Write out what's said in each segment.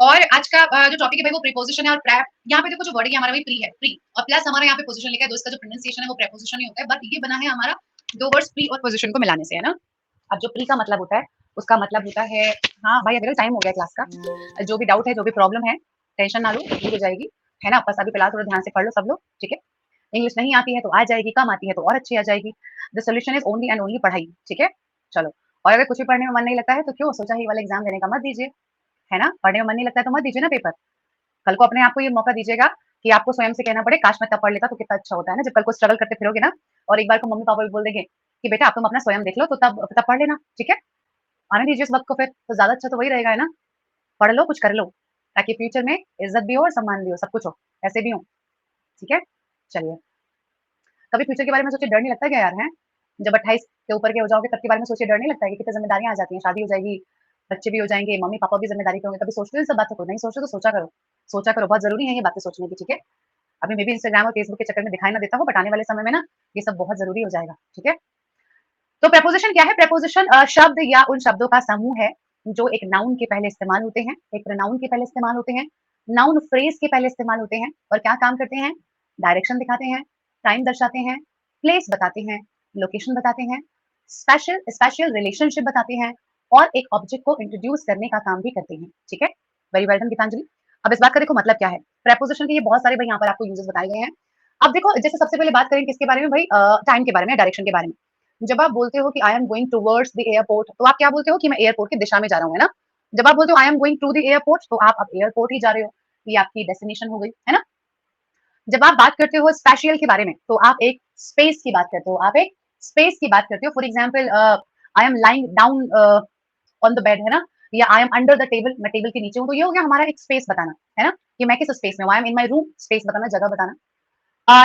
और आज का जो टॉपिक है भाई वो प्रीपोजिशन है और प्रेप। यहाँ पे देखो जो वर्ड है हमारा भाई प्री है, प्री और प्लस हमारा यहाँ पे पोजीशन लिखा है, तो इसका जो प्रोनाउंसिएशन है वो प्रीपोजिशन ही होता है, बट ये बना है हमारा दो वर्ड्स प्री और पोजीशन को मिलाने से, है ना। अब जो प्री का मतलब होता है उसका मतलब होता है, हाँ भाई अभी टाइम हो गया क्लास का, जो भी डाउट है जो भी प्रॉब्लम है टेंशन ना लो, दूर हो जाएगी, है ना। बस अभी फिलहाल थोड़ा ध्यान से पढ़ लो सब लोग, ठीक है। इंग्लिश नहीं आती है तो आ जाएगी, कम आती है तो और अच्छी आ जाएगी। The solution is only and only पढ़ाई, ठीक है। चलो, और अगर कुछ भी पढ़ने में मन नहीं लगता है तो क्यों सोचा ही वाला एग्जाम देने का मत दीजिए, है ना। पढ़ने में मन नहीं लगता है तो मत दीजिए ना पेपर। कल को अपने आप को ये मौका दीजिएगा कि आपको स्वयं से कहना पड़े काश मैं तब पढ़ लेता तो कितना अच्छा होता है ना। जब कल को स्ट्रगल करते फिरोगे ना और एक बार को मम्मी पापा भी बोल देंगे कि बेटा आप तुम अपना स्वयं देख लो तो तब पढ़ लेना, ठीक है। आने दीजिए इस वक्त को, फिर तो ज्यादा अच्छा तो वही रहेगा, है ना। पढ़ लो, कुछ कर लो, ताकि फ्यूचर में इज्जत भी हो और सम्मान भी हो, सब कुछ हो, ऐसे भी हो, ठीक है। चलिए, कभी फ्यूचर के बारे में सोचे डर नहीं लगता क्या यार, है। जब 28 के ऊपर के हो जाओगे तब के बारे में सोचिए, डर नहीं लगता है कि कितनी जिम्मेदारियां आ जाती हैं, शादी हो जाएगी, बच्चे भी हो जाएंगे, मम्मी पापा भी जिम्मेदारी पे होंगे, कभी सोचते हो इन सब बातों को? नहीं सोचते तो सोचा करो, सोचा करो, बहुत जरूरी है ये बातें सोचने की, ठीक है। अभी मे भी इंस्टाग्राम और फेसबुक के चक्कर में दिखाई ना देता हूँ, बट आने वाले समय में ना ये सब बहुत जरूरी हो जाएगा, ठीक है। तो प्रेपोजिशन क्या है? प्रेपोजिशन शब्द या उन शब्दों का समूह है जो एक नाउन के पहले इस्तेमाल होते हैं, एक प्रोनाउन के पहले इस्तेमाल होते हैं, नाउन फ्रेज के पहले इस्तेमाल होते हैं, और क्या काम करते हैं? डायरेक्शन दिखाते हैं, टाइम दर्शाते हैं, प्लेस बताते हैं, लोकेशन बताते हैं, स्पेशल स्पेशल रिलेशनशिप बताते हैं, और एक ऑब्जेक्ट को इंट्रोड्यूस करने का काम भी करते हैं, ठीक है। Very well done Gitanjali. अब इस बात का देखो मतलब क्या है। प्रेपोजिशन के ये बहुत सारे भाई यहाँ पर आपको यूजेस बताए गए हैं। अब देखो, जैसे सबसे पहले बात करें किसके बारे में भाई, टाइम के बारे में, डायरेक्शन के बारे में। जब आप बोलते हो कि I am going towards the airport, तो आप क्या बोलते हो कि मैं एयरपोर्ट की दिशा में जा रहा हूँ, है ना। जब आप बोलते हो I am going to the airport, तो आप अब एयरपोर्ट ही जा रहे हो, ये आपकी डेस्टिनेशन हो गई, है ना। जब आप बात करते हो स्पेशियल के बारे में, तो आप एक स्पेस की बात करते हो, आप एक स्पेस की बात करते हो। For example, I am lying down on the bed, है ना, या I am under the table, मैं टेबल के नीचे हूँ, तो ये हो गया हमारा एक स्पेस बताना, है ना, कि मैं किस स्पेस में हूँ। I am in my room, space बताना, जगह बताना।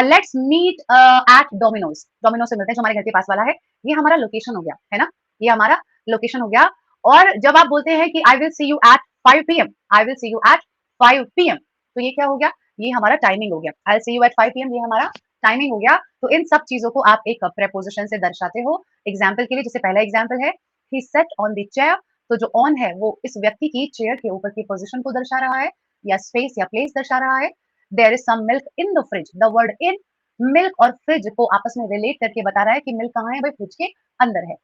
Let's meet at Domino's, Domino's से मिलते हैं जो हमारे घर के पास वाला है, ये हमारा लोकेशन हो गया, है ना, ये हमारा लोकेशन हो गया। और जब आप बोलते हैं कि I will see you at 5 PM, I will see you at 5 PM, तो ये क्या हो गया? ये हमारा टाइमिंग हो गया। I will see you at 5 PM, ये हमारा टाइमिंग हो गया। तो इन सब चीजों को आप एक प्रेपोजिशन से दर्शाते हो। एग्जाम्पल के लिए, जैसे पहला एग्जाम्पल है, ही सेट ऑन द चेयर, तो जो ऑन है वो इस व्यक्ति की चेयर के ऊपर की पोजिशन को दर्शा रहा है, या स्पेस या प्लेस दर्शा रहा है। There is some milk in the fridge, the word in, milk और फ्रिज को आपस में रिलेट करके बता रहा है कि मिल्क कहाँ है भाई, फ्रिज के अंदर है।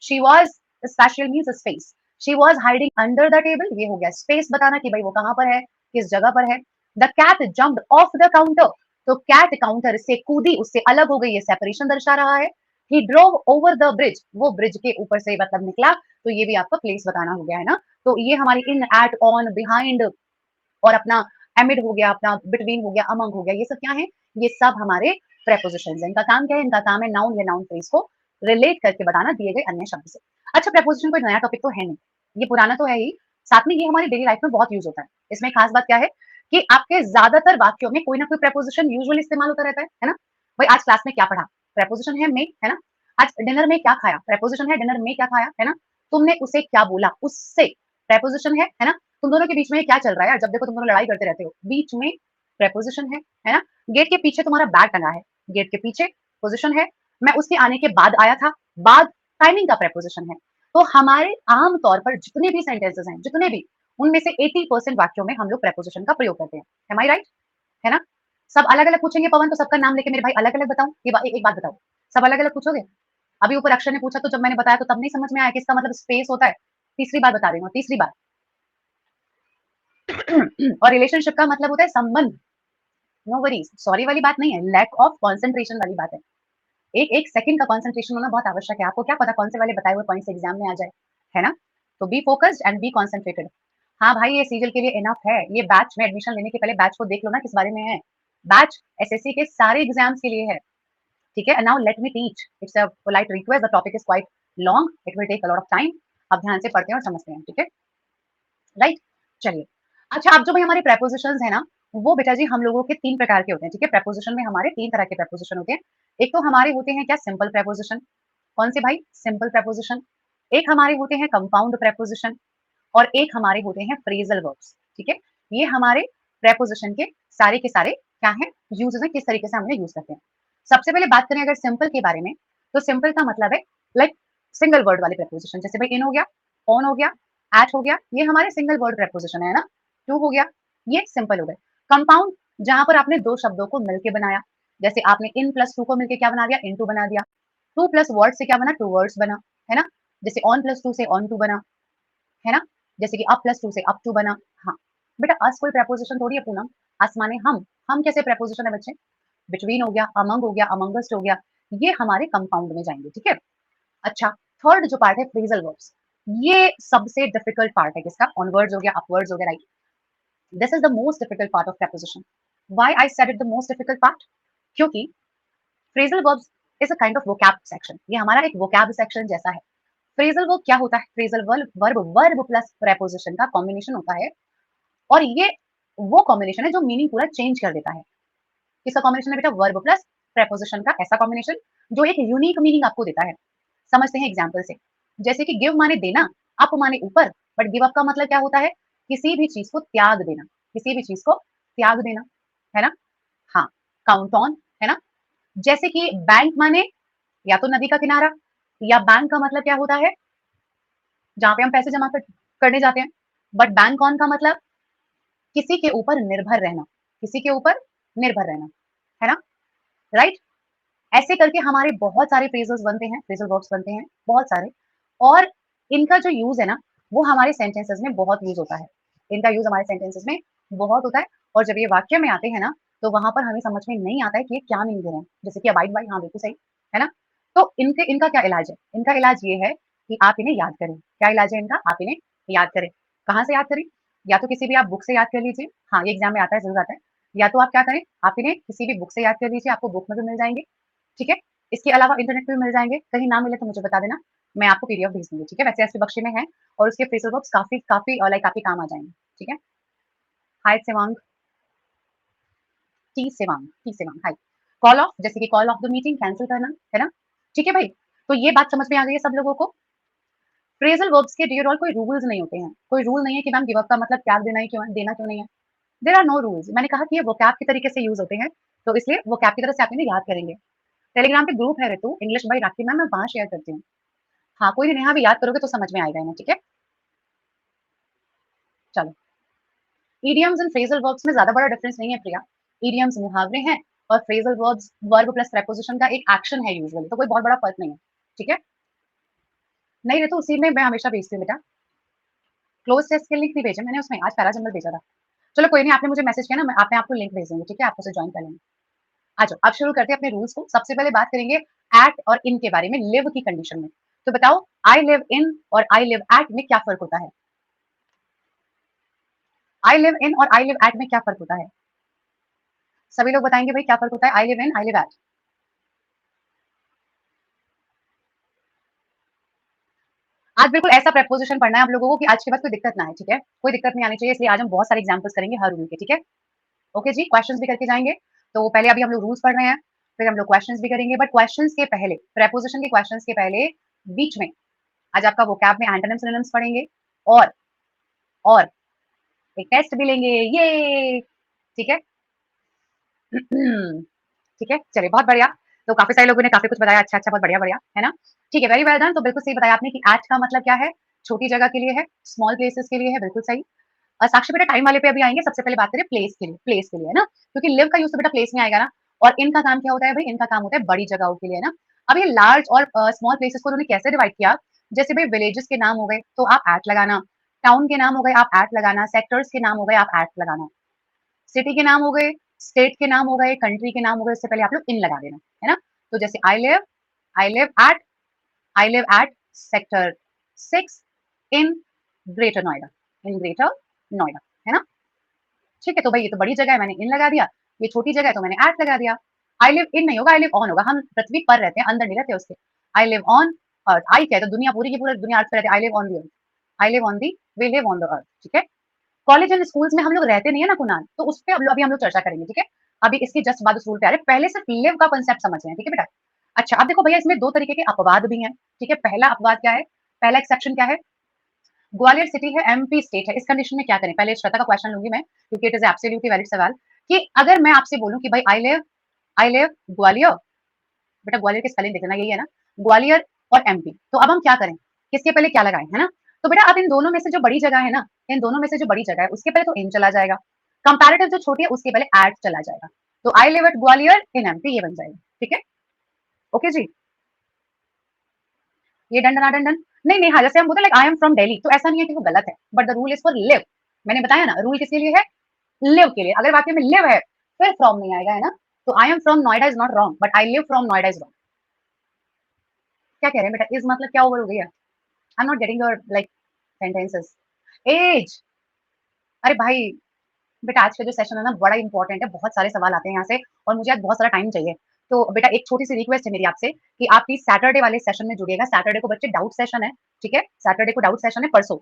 She was special means space, she was hiding under the table, ये हो गया स्पेस बताना कि भाई वो कहाँ पर है, किस जगह पर है। The cat jumped off the counter, तो कैट काउंटर से कूदी, उससे अलग हो गई, ये सेपरेशन दर्शा रहा है। ही ड्रोव ओवर द ब्रिज, वो ब्रिज के ऊपर से मतलब निकला, तो ये भी आपका प्लेस बताना हो गया, है ना। तो ये हमारी इन, एट, ऑन, बिहाइंड, और अपना एमिड हो गया, अपना बिटवीन हो गया, अमंग हो गया, ये सब क्या है? ये सब हमारे प्रेपोजिशंस हैं। इनका काम क्या है? इनका काम है नाउन या नाउन फ्रेज को रिलेट करके बताना दिए गए अन्य शब्द से। अच्छा, प्रेपोजिशन कोई नया टॉपिक तो है नहीं, ये पुराना तो है ही, साथ में ये हमारी डेली लाइफ में बहुत यूज होता है। इसमें खास बात क्या है कि आपके ज्यादातर वाक्यों में कोई ना कोई प्रेपोजिशन यूजुअली इस्तेमाल होता रहता है ना। भाई आज क्लास में क्या पढ़ा? प्रेपोजिशन है में, है ना। आज डिनर में क्या खाया? प्रेपोजिशन है डिनर में क्या खाया, है ना। तुमने उसे क्या बोला? उससे, प्रेपोजिशन है ना। तुम दोनों के बीच में क्या चल रहा है यार? जब देखो तुम दोनों लड़ाई करते रहते हो, बीच में प्रेपोजिशन है ना। गेट के पीछे तुम्हारा बैग टंगा है, गेट के पीछे पोजिशन है। मैं उसके आने के बाद आया था, बाद टाइमिंग का प्रेपोजिशन है। तो हमारे आम तौर पर जितने भी सेंटेंसेस हैं, जितने भी, उनमें से 80% वाक्यों में हम लोग प्रेपोजिशन का प्रयोग करते हैं। एम आई राइट? है ना। सब अलग अलग पूछेंगे पवन, तो सबका नाम लेके मेरे भाई अलग अलग बताऊं? एक बात बताओ, सब अलग अलग पूछोगे? अभी ऊपर अक्षर ने पूछा तो जब मैंने बताया तो तब नहीं समझ में आया कि इसका मतलब स्पेस होता है। तीसरी बार बता रही हूँ, तीसरी बार। और रिलेशनशिप का मतलब होता है संबंध। नो वरीज, सॉरी वाली बात नहीं है, लैक ऑफ कंसंट्रेशन वाली बात है। एक एक सेकंड का कंसंट्रेशन होना बहुत आवश्यक है। आपको क्या पता कौन से वाले बताए हुए पॉइंट्स एग्जाम में आ जाए, है ना। तो be focused and be concentrated. हाँ भाई, ये सीजल के लिए इनफ है। ये बैच में एडमिशन लेने के पहले बैच को देख लो ना किस बारे में है। बैच एसएससी के सारे एग्जाम्स के लिए है, ठीक है। Now let me teach, it's a polite request, the topic is quite long, it will take a lot of time. अब ध्यान से पढ़ते हैं और समझते हैं, ठीक है, राइट। चलिए, अच्छा, अब जो भाई हमारे प्रेपोजिशंस है ना, वो बेटा जी हम लोगों के 3 प्रकार के होते हैं, ठीक है। प्रेपोजिशन में हमारे 3 तरह के प्रेपोजिशन होते हैं। एक तो हमारे होते हैं क्या, सिंपल प्रेपोजिशन। कौन से भाई? Simple preposition. एक हमारे होते हैं कंपाउंड प्रेपोजिशन, और एक हमारे होते हैं फ्रेजल वर्ब्स, ठीक है। ये हमारे प्रेपोजिशन के सारे क्या हैं, यूजेस हैं, किस तरीके से हम इन्हें यूज करते हैं। सबसे पहले बात करें अगर सिंपल के बारे में, तो सिंपल का मतलब है लाइक सिंगल वर्ड वाले प्रेपोजिशन, जैसे भाई इन हो गया, ऑन हो गया, एट हो गया, ये हमारे सिंगल वर्ड प्रेपोजिशन है ना। टू हो गया, ये सिंपल हो गए। कंपाउंड जहां पर आपने दो शब्दों को मिलके बनाया, जैसे आपने इन प्लस टू को मिलके क्या बना दिया, इन टू बना दिया। टू प्लस वर्ड से क्या बना, टू वर्ड्स बना, है ना। जैसे ऑन प्लस टू से ऑन टू बना, है ना। जैसे कि अप प्लस टू से अप टू बना। हाँ बेटा, अस कोई प्रपोजिशन थोड़ी है पूनम, अस माने हम कैसे प्रपोजिशन है बच्चे, बिटवीन हो गया, अमंग हो गया, अमंगस्ट हो गया, ये हमारे कंपाउंड में जाएंगे, ठीक है। अच्छा, थर्ड जो पार्ट है फ्रेजल वर्ब्स, ये सबसे डिफिकल्ट पार्ट है किसका, ऑनवर्ड्स हो गया, अपवर्ड्स हो गया, right. This is the most difficult part of proposition. Why I said it the most difficult part, क्योंकि phrasal verbs is a kind of vocab section, ये हमारा एक वोकैब सेक्शन जैसा है। फ्रेजल वर्ब क्या होता है, phrasal verb verb plus preposition का कॉम्बिनेशन होता है, और ये वो कॉम्बिनेशन है जो मीनिंग पूरा चेंज कर देता है। किसका कॉम्बिनेशन है बेटा, वर्ब प्लस प्रेपोजिशन का ऐसा कॉम्बिनेशन जो एक यूनिक मीनिंग आपको देता है। समझते हैं एग्जाम्पल से, जैसे कि गिव माने देना, अप माने ऊपर, बट गिव अप का मतलब क्या होता है, किसी भी चीज को त्याग देना, किसी भी चीज को त्याग देना, है ना। हाँ, काउंट ऑन, है ना। जैसे कि बैंक माने या तो नदी का किनारा, या बैंक का मतलब क्या होता है, जहां पे हम पैसे जमा करने जाते हैं। बट बैंक ऑन का मतलब किसी के ऊपर निर्भर रहना, किसी के ऊपर निर्भर रहना, है ना, राइट। ऐसे करके हमारे बहुत सारे फ्रेजेस बनते हैं, फ्रेजल वर्ब्स बनते हैं बहुत सारे, और इनका जो यूज है ना, वो हमारे सेंटेंसेस में बहुत यूज होता है, इनका यूज हमारे सेंटेंसेस में बहुत होता है। और जब ये वाक्य में आते हैं ना, तो वहां पर हमें समझ में नहीं आता है कि ये क्या मीन दे रहे हैं, जैसे कि अबाइड बाई, हाँ बिल्कुल सही, है ना। तो इनके इनका क्या इलाज है, इनका इलाज ये है कि आप इन्हें याद करें। क्या इलाज है इनका, आप इन्हें याद करें। कहाँ से याद करें, या तो किसी भी आप बुक से याद कर लीजिए, हाँ ये एग्जाम में आता है, जरूर आता है। या तो आप क्या करें, आप इन्हें किसी भी बुक से याद कर लीजिए, आपको बुक में भी मिल जाएंगे, ठीक है। इसके अलावा इंटरनेट पे भी मिल जाएंगे, कहीं ना मिले तो मुझे बता देना, मैं आपको पीडीएफ भेज दूंगी, ठीक है। वैसे ऐसे बख्शे में है, और उसके फ्रेजल वर्ब्स काफी काफी लाइक आपके काम आ जाएंगे, ठीक है। Hi Tsewang, T Tsewang, hi. Call off, जैसे कि call off the meeting, cancel करना, है ना, ठीक है भाई। तो ये बात समझ में आ गई है सब लोगों को। फ्रेजल वर्ब्स के डियर ऑल कोई रूल्स नहीं होते हैं, कोई रूल नहीं है कि मैम गिव अप का मतलब त्याग देना ही क्यों है, देना क्यों नहीं है। देयर आर नो रूल्स, मैंने कहा कि ये वोकैब के तरीके से यूज होते हैं, तो इसलिए वोकैब की तरह से आप इन्हें याद करेंगे। टेलीग्राम पे ग्रुप है ऋतु, इंग्लिश बाई राखी मैम, मैं वहां शेयर करती हूँ। हाँ कोई नहीं, नेहा भी याद करोगे तो समझ में आएगा इन्हें, ठीक है। चलो, इडियम्स एंड फ्रेजल वर्ब्स में ज्यादा बड़ा डिफरेंस नहीं है प्रिया। इडियम्स मुहावरे हैं, और phrasal verbs verb plus preposition का एक एक्शन है यूजुअली, तो कोई बहुत बड़ा फर्क नहीं है, ठीक है। नहीं रे, तो उसी में मैं हमेशा भेजती हूँ बेटा। क्लोज टेस्ट के लिंक नहीं भेजे मैंने, उसमें आज पैरा जंगल भेजा था। चलो कोई नहीं, आपने मुझे मैसेज किया ना, मैं आपने आपको लिंक भेज दूंगी, ठीक है, आप उसे ज्वाइन कर लेंगे। आ जाओ, अब शुरू करते हैं अपने रूल्स को। सबसे पहले बात करेंगे एट और इन के बारे में, लिव की कंडीशन में। तो बताओ, आई लिव इन और आई लिव एट में क्या फर्क होता है, आई लिव इन और आई लिव एट में क्या फर्क होता है, सभी लोग बताएंगे भाई क्या फर्क होता है, I live in, I live at. आज बिल्कुल ऐसा प्रपोजिशन पढ़ना है आप लोगों को कि आज के बाद कोई दिक्कत ना आए, ठीक है, कोई दिक्कत नहीं आनी चाहिए, इसलिए आज हम बहुत सारे एग्जांपल्स करेंगे हर रूल के, ठीक है। ओके जी, क्वेश्चंस भी करके जाएंगे। तो पहले अभी हम लोग रूल्स पढ़ रहे हैं, फिर हम लोग क्वेश्चंस भी करेंगे, बट क्वेश्चंस के पहले, प्रपोजिशन के क्वेश्चंस के पहले, बीच में आज आपका वोकैब में एंटोनिम्स सिनोनिम्स पढ़ेंगे, और और एक टेस्ट भी लेंगे, ये ठीक है। ठीक है, चलिए बहुत बढ़िया। तो काफी सारे लोगों ने काफी कुछ बताया, अच्छा अच्छा, बहुत बढ़िया बढ़िया, है ना। ठीक है, वेरी वेल डन। तो बिल्कुल सही बताया आपने कि एट का मतलब क्या है, छोटी जगह के लिए है, स्मॉल प्लेसेस के लिए है, बिल्कुल सही। और साक्षी बेटा टाइम वाले पे अभी आएंगे, सबसे पहले बात करें प्लेस के लिए, प्लेस के लिए, है ना, क्योंकि लिव का यूज तो बेटा प्लेस में आएगा ना। और इनका काम क्या होता है भाई, इनका काम होता है बड़ी जगहों के लिए, है ना। अब ये लार्ज और स्मॉल प्लेसेस को उन्होंने कैसे डिवाइड किया, जैसे भाई विलेजेस के नाम हो गए तो आप एट लगाना, टाउन के नाम हो गए आप एट लगाना, सेक्टर्स के नाम हो गए आप एट लगाना, सिटी के नाम हो गए, स्टेट के नाम हो गए, कंट्री के नाम हो गए, उससे पहले आप लोग इन लगा देना, है ना। तो जैसे I live at, I live at sector 6 in greater Noida, in greater Noida, है ना। ठीक है, तो भाई ये तो बड़ी जगह है, मैंने इन लगा दिया, ये छोटी जगह है तो मैंने एट लगा दिया। आई लिव इन नहीं होगा, आई लिव ऑन होगा, हम पृथ्वी पर रहते हैं, अंदर नहीं रहते उसके। आई लिव ऑन अर्थ, आई क्या है, तो दुनिया पूरी की पूरी दुनिया अर्थ पे रहती है, I live on the earth, I live on the, we live on the earth, ठीक है। कॉलेज एंड स्कूल्स में हम लोग रहते नहीं है ना कुणाल, तो उस पे अभी हम लोग चर्चा करेंगे, ठीक है। अभी इसकी जस्ट बाद उस रूल पे आ रहे, पहले सिर्फ लिव का कांसेप्ट समझ रहे हैं, ठीक है बेटा। अच्छा, अब देखो भैया, इसमें दो तरीके के अपवाद भी हैं, ठीक है। पहला अपवाद क्या है, पहला एक्सेप्शन क्या है, ग्वालियर सिटी है, एमपी स्टेट है, इस कंडीशन में क्या करें। पहले श्वेता का क्वेश्चन लूंगी मैं, क्योंकि इट इज एब्सोल्युटली वैलिड सवाल, कि अगर मैं आपसे बोलूं कि भाई आई लिव ग्वालियर, बेटा ग्वालियर की स्पेलिंग देखना, यही है ना, ग्वालियर और एमपी, तो अब हम क्या करें, किसके पहले क्या लगाएं, है ना। तो बेटा अब इन दोनों में से जो बड़ी जगह है ना, इन दोनों में से जो बड़ी जगह है उसके पहले तो इन चला जाएगा, कंपैरेटिव जो छोटी है उसके पहले एट चला जाएगा, तो I live at Gwalior in MP, ये बन जाएगा। ठीक है, ओके जी, ये डन डन डन डन। नहीं नहीं, हाँ जैसे हम बोलते हैं like I am from Delhi, तो ऐसा नहीं है कि वो गलत है, but the rule is for live. मैंने बताया ना रूल किसके लिए है, लिव के लिए। अगर वाक्य में लिव है फिर फ्रॉम नहीं आएगा, है ना। तो I am from Noida is not wrong, but I live from Noida is wrong. क्या कह रहे हैं बेटा, इज मतलब क्या ओवर हो गई है, I am not getting your like sentences. As, अरे भाई बेटा आज का जो सेशन है ना बड़ा इंपॉर्टेंट है, बहुत सारे सवाल आते हैं यहाँ से और मुझे आज बहुत सारा टाइम चाहिए। तो बेटा एक छोटी सी रिक्वेस्ट है मेरी आपसे कि आप प्लीज सैटरडे वाले सेशन में जुड़िएगा। सैटरडे को बच्चे डाउट सेशन है, ठीक है, सैटरडे को डाउट सेशन है, परसों,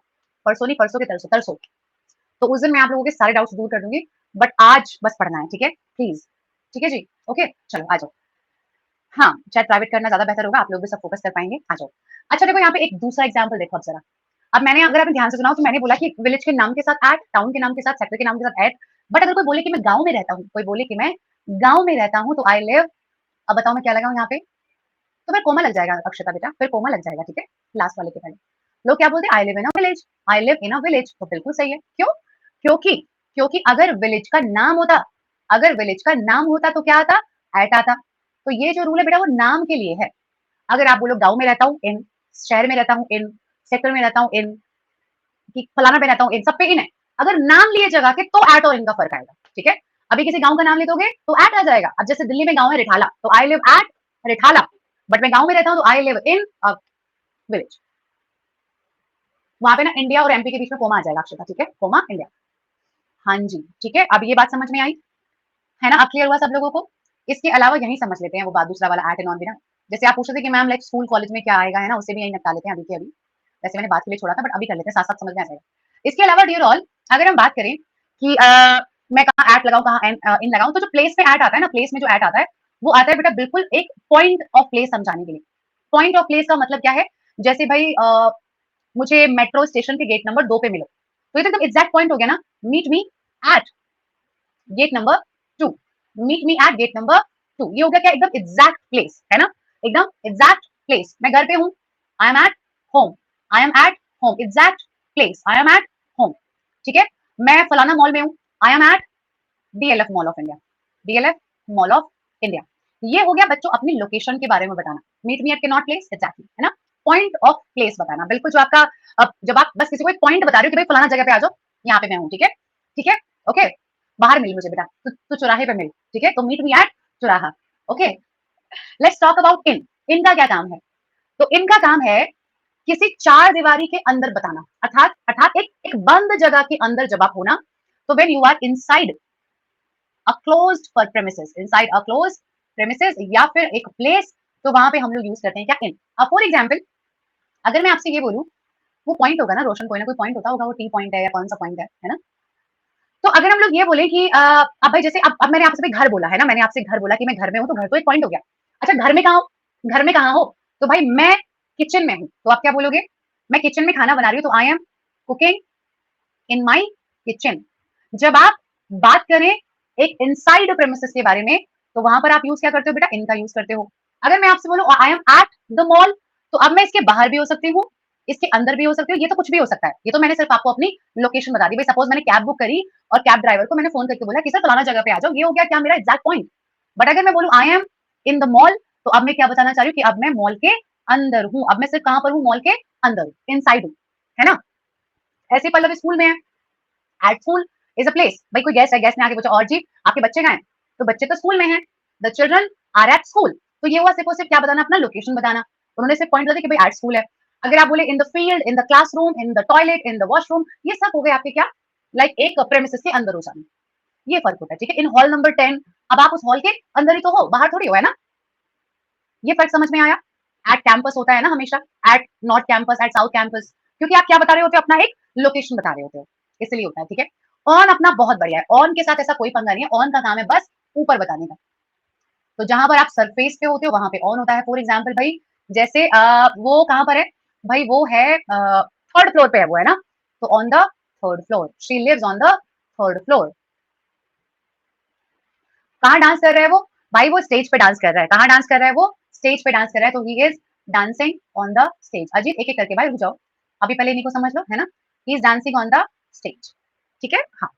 परसों नहीं परसों के तरसों, तरसों। तो उस दिन मैं आप लोगों के सारे डाउट्स दूर कर दूंगी, बट आज बस पढ़ना है, ठीक है प्लीज, ठीक है जी, ओके चलो आ जाओ। हाँ शायद प्राइवेट करना ज्यादा बेहतर होगा, आप लोग भी सब फोकस कर पाएंगे, आ जाओ। अच्छा देखो यहाँ पे एक दूसरा एग्जाम्पल देखो अब जरा। अब मैंने अगर आपने ध्यान से सुना हो तो मैंने बोला कि विलेज के नाम के साथ एट, टाउन के नाम के साथ, सेक्टर के नाम के साथ एट, बट अगर कोई बोले कि मैं गांव में रहता हूँ, कोई बोले कि मैं गांव में रहता हूँ तो आई लिव, अब बताओ मैं क्या लगाऊं यहाँ पे, तो फिर कोमा लग जाएगा अक्षता बेटा, फिर कोमा लग जाएगा, ठीक है लास्ट वाले के पहले। लोग क्या बोलते हैं, I live in a village, I live in a village, तो बिल्कुल सही है। क्यों, क्योंकि क्योंकि अगर विलेज का नाम होता, अगर विलेज का नाम होता तो क्या आता, एट आता। तो ये जो रूल है बेटा वो नाम के लिए है। अगर आप बोलो गांव में रहता हूँ इन, शहर में रहता हूँ इन, सेक्टर में रहता हूँ इन, कि फलाना पे रहता हूँ इन, सब पे इन है। अगर नाम लिए जगह के तो एट और इन का फर्क आएगा, ठीक है। अभी किसी गांव का नाम ले दोगे तो एट आ जाएगा। अब जैसे दिल्ली में गांव है रिठाला, तो I live at Rithala, but मैं गांव में रहता हूँ तो I live in a village. वहां पे ना इंडिया और एमपी के बीच में कोमा आ जाएगा अक्षता, ठीक है, कोमा इंडिया। हाँ जी ठीक है, अब ये बात समझ में आई है ना, अब क्लियर हुआ सब लोगों को। इसके अलावा यही समझ लेते हैं वो बात दूसरा वाला एट एंड ऑन भी ना। जैसे आप पूछ रहे थे कि मैम लाइक स्कूल कॉलेज में क्या आएगा, है ना, उसे भी यही निपटा लेते हैं अभी के अभी। वैसे मैंने बात के लिए छोड़ा था बट अभी कर लेते हैं, साथ साथ समझ में आ जाएगा। इसके अलावा डियर ऑल, अगर हम बात करें कि मैं कहाँ एट लगाऊं, कहाँ इन लगाऊं, तो जो प्लेस पे एट आता है ना, प्लेस में जो एट आता है वो आता है बेटा बिल्कुल एक पॉइंट ऑफ प्लेस समझाने के लिए। पॉइंट ऑफ प्लेस का मतलब क्या है, जैसे भाई मुझे मेट्रो स्टेशन के गेट नंबर 2 पे मिलो, तो ये तो एकदम एग्जैक्ट पॉइंट हो गया ना, meet me at gate number 2, meet me at gate number 2, ये हो गया क्या, एकदम एग्जैक्ट प्लेस, है ना, एकदम एग्जैक्ट प्लेस। मैं घर पे हूँ, I am at home, I am at home, exact place, I am at home, ठीक है। मैं फलाना मॉल में हूँ, I am at DLF mall of India, DLF mall of India. ये हो गया बच्चों अपनी लोकेशन के बारे में बताना, मीट मी एट के नॉट प्लेस, एग्जैक्टली, है ना, पॉइंट ऑफ प्लेस बताना बिल्कुल, जो आपका अब जब आप बस किसी को एक पॉइंट बता रहे हो कि भाई फलाना जगह पे आ जाओ, यहाँ पे मैं हूँ, ठीक है, ठीक है, ओके, बाहर मिल मुझे बेटा, तू चौराहे पे मिल, ठीक है, तो मीट मी एट चौराहा, okay. Let's talk about in, इनका क्या काम है, तो इनका काम है किसी चार दीवारी के अंदर बताना, अर्थात अर्थात एक बंद जगह के अंदर जब आप हो ना, तो when you are inside a closed premises, inside a closed premises या फिर एक प्लेस, तो वहां पे हम लोग यूज करते हैं क्या, इन। अब फॉर एग्जांपल अगर मैं आपसे ये बोलूं, वो पॉइंट होगा ना रोशन, कोई ना कोई पॉइंट होता होगा, वो टी पॉइंट है या कौन सा पॉइंट है ना। तो अगर हम लोग ये बोले कि अब भाई जैसे अब मैंने आपसे घर बोला है ना, मैंने आपसे घर बोला कि मैं घर में हूँ, तो घर तो एक पॉइंट हो गया। अच्छा घर में कहाँ हो, घर में कहाँ हो, तो भाई मैं किचन में हूँ, तो आप क्या बोलोगे, मैं किचन में खाना बना रही हूँ, तो I am cooking in my kitchen. जब आप बात करें एक इनसाइड प्रेमिसेस के बारे में, तो वहां पर आप यूज क्या करते हो बेटा, इनका यूज करते हो। अगर मैं आपसे बोलूं आई एम एट द मॉल, तो अब मैं इसके बाहर भी हो सकती हूँ, इसके अंदर भी हो सकती हूँ, ये तो कुछ भी हो सकता है, ये तो मैंने सिर्फ आपको अपनी लोकेशन बता दी। भाई सपोज मैंने कैब बुक करी और कैब ड्राइवर को मैंने फोन करके बोला कि सर फलाना जगह पे आ जाओ, ये हो गया क्या मेरा एग्जैक्ट पॉइंट। बट अगर मैं बोलूं आई एम इन द मॉल, तो अब मैं क्या बताना चाह रही हूँ कि अब मैं मॉल के अंदर हूँ, अब मैं सिर्फ कहां पर हूँ, मॉल के अंदर हूँ, इनसाइड हूँ, है ना। ऐसे पल्लवी स्कूल में है, at school is a place. भाई कोई गेस्ट है, गेस्ट ने आके पूछा और जी आपके बच्चे कहाँ हैं, तो बच्चे तो स्कूल में हैं, the children are at school. तो ये हुआ सिर्फ और सिर्फ क्या बताना, अपना लोकेशन बताना। उन्होंने सिर्फ पॉइंट बता कि भाई एट स्कूल है। अगर आप बोले in the field, in the classroom, in the toilet, in the washroom, ये सब हो गए आपके क्या, लाइक एक प्रेमिसेस के अंदर हो जाना, ये फर्क होता है, ठीक है। इन हॉल नंबर 10, अब आप उस हॉल के अंदर ही तो हो, बाहर थोड़ी हो, है ना। ये फर्क समझ में आया। एट कैंपस होता है ना हमेशा, at north campus, at south campus, क्योंकि आप क्या बता रहे होते हो, अपना एक लोकेशन बता रहे होते हो, इसलिए होता है, ठीक है। ऑन अपना बहुत बढ़िया है, ऑन के साथ ऐसा कोई पंगा नहीं है, ऑन का काम है बस ऊपर बताने का। तो जहां पर आप सरफेस पे होते हो वहां पे ऑन होता है। फॉर एग्जाम्पल भाई जैसे वो कहां पर है, भाई वो है थर्ड फ्लोर पे है वो, है ना, तो on the third floor, she lives on the third floor. कहाँ डांस कर रहा है वो, भाई वो स्टेज पे डांस कर रहा है, कहाँ डांस कर रहा है वो, स्टेज पे डांस कर रहा है, तो he is dancing on the stage. Ajit एक एक करके भाई रुक जाओ, अभी पहले इन्हीं को समझ लो, है ना? He is dancing on the stage, ठीक है? हाँ,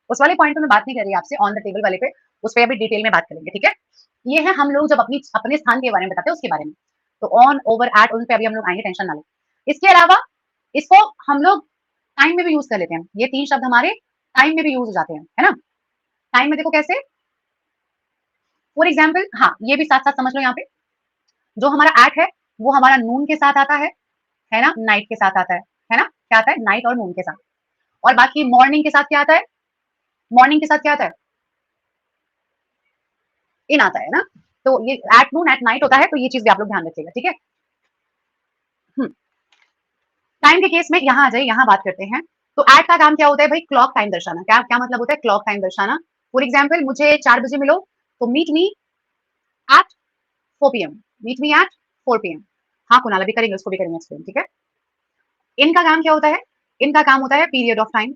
उस वाले पॉइंट पे मैं बात नहीं कर रही आपसे, ऑन द टेबल वाले पे, उस पे अभी डिटेल में बात करेंगे, ठीक है? ये है हम लोग जब अपने स्थान के बारे में बताते हैं उसके बारे में। तो ऑन, ओवर, एट, उन पे अभी हम लोग आएंगे, टेंशन ना लो। इसके अलावा इसको हम लोग टाइम में भी यूज कर लेते हैं। ये 3 शब्द हमारे टाइम में भी यूज हो जाते हैं, है ना? टाइम में देखो कैसे, फॉर एग्जाम्पल, हाँ, ये भी साथ-साथ समझ लो यहाँ पे। जो हमारा एट है, वो हमारा नून के साथ आता है ना? नाइट के साथ आता है ना? क्या आता है? नाइट और नून के साथ। और बाकी मॉर्निंग के साथ क्या आता है? मॉर्निंग के साथ क्या आता है? इन आता है ना? तो ये एट नून, एट नाइट होता है, तो ये चीज़ भी आप लोग ध्यान रखिएगा, ठीक है? हुँ, टाइम के केस में यहाँ आ जाइए, यहाँ बात करते हैं। तो एट का काम क्या होता है भाई? क्लॉक टाइम दर्शाना। क्या क्या मतलब होता है? क्लॉक टाइम दर्शाना। फॉर एग्जाम्पल, मुझे 4 बजे मिलो, तो meet me at 4 PM, meet me at 4 PM. हाँ, कुणाल अभी करेंगे, उसको भी करेंगे एक्सप्लेन, ठीक है? इनका काम क्या होता है? इनका काम होता है period of time.